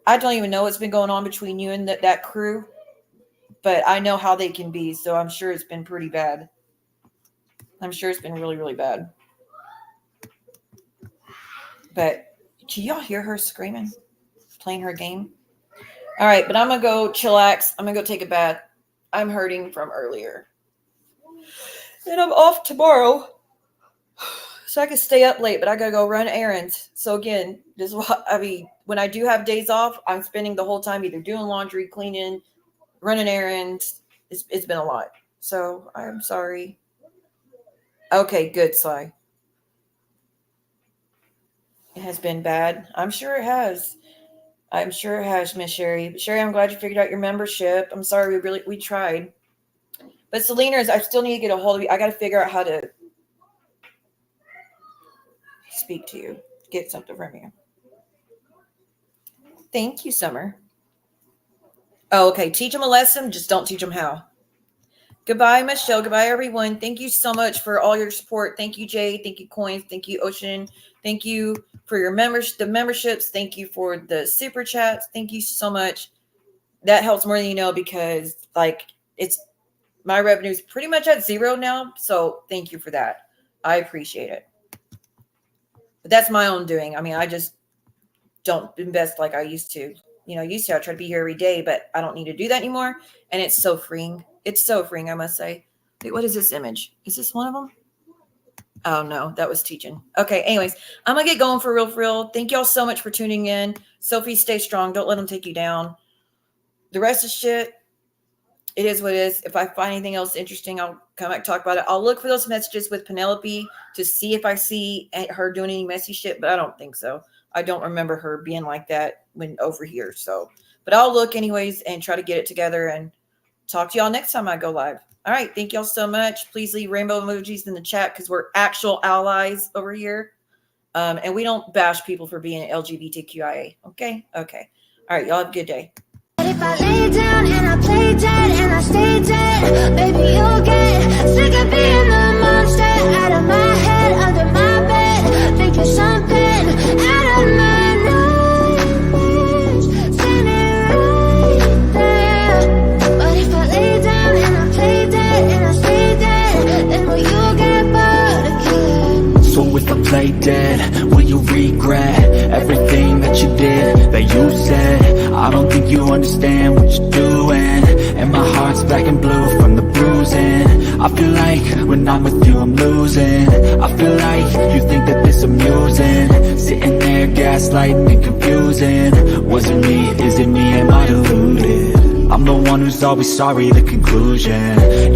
I don't even know what's been going on between you and that crew, but I know how they can be, so I'm sure it's been pretty bad. I'm sure it's been really, really bad. But can y'all hear her screaming, playing her game? All right, but I'm going to go chillax. I'm going to go take a bath. I'm hurting from earlier. And I'm off tomorrow. So I could stay up late, but I gotta go run errands. So again, this is what I mean. When I do have days off, I'm spending the whole time either doing laundry, cleaning, running errands. It's been a lot. So I'm sorry. Okay, good, Sly. It has been bad. I'm sure it has. I'm sure it has, Miss Sherry. But Sherry, I'm glad you figured out your membership. I'm sorry, we tried. But Selena, I still need to get a hold of you. I got to figure out how to speak to you, get something from you. Thank you, Summer. Oh, okay. Teach them a lesson. Just don't teach them how. Goodbye, Michelle. Goodbye, everyone. Thank you so much for all your support. Thank you, Jay. Thank you, Coins. Thank you, Ocean. Thank you for your memberships. Thank you for the super chats. Thank you so much. That helps more than you know, because my revenue is pretty much at zero now. So thank you for that. I appreciate it. But that's my own doing. I mean, I just don't invest like I used to. I try to be here every day, but I don't need to do that anymore. And it's so freeing. It's so freeing, I must say. Wait, what is this image? Is this one of them? Oh, no, that was teaching. Okay, anyways, I'm going to get going for real. Thank y'all so much for tuning in. Sophie, stay strong. Don't let them take you down. The rest of shit, it is what it is. If I find anything else interesting, I'll come back and talk about it. I'll look for those messages with Penelope to see if I see her doing any messy shit, but I don't think so. I don't remember her being like that when over here. So, but I'll look anyways and try to get it together and talk to y'all next time I go live. All right. Thank y'all so much. Please leave rainbow emojis in the chat because we're actual allies over here. And we don't bash people for being LGBTQIA. Okay. All right. Y'all have a good day. If I lay down and I play dead and I stay dead, baby, you'll get sick of being the monster out of my head, under my bed, thinking something out of my nightmares, standing right there. But if I lay down and I play dead and I stay dead, then will you get bored again? So if I play dead, will you regret everything that you did, that you said? I don't think you understand what you're doing, and my heart's black and blue from the bruising. I feel like when I'm with you I'm losing. I feel like you think that this amusing, sitting there gaslighting and confusing. Was it me? Is it me? Am I deluded? I'm the one who's always sorry, the conclusion.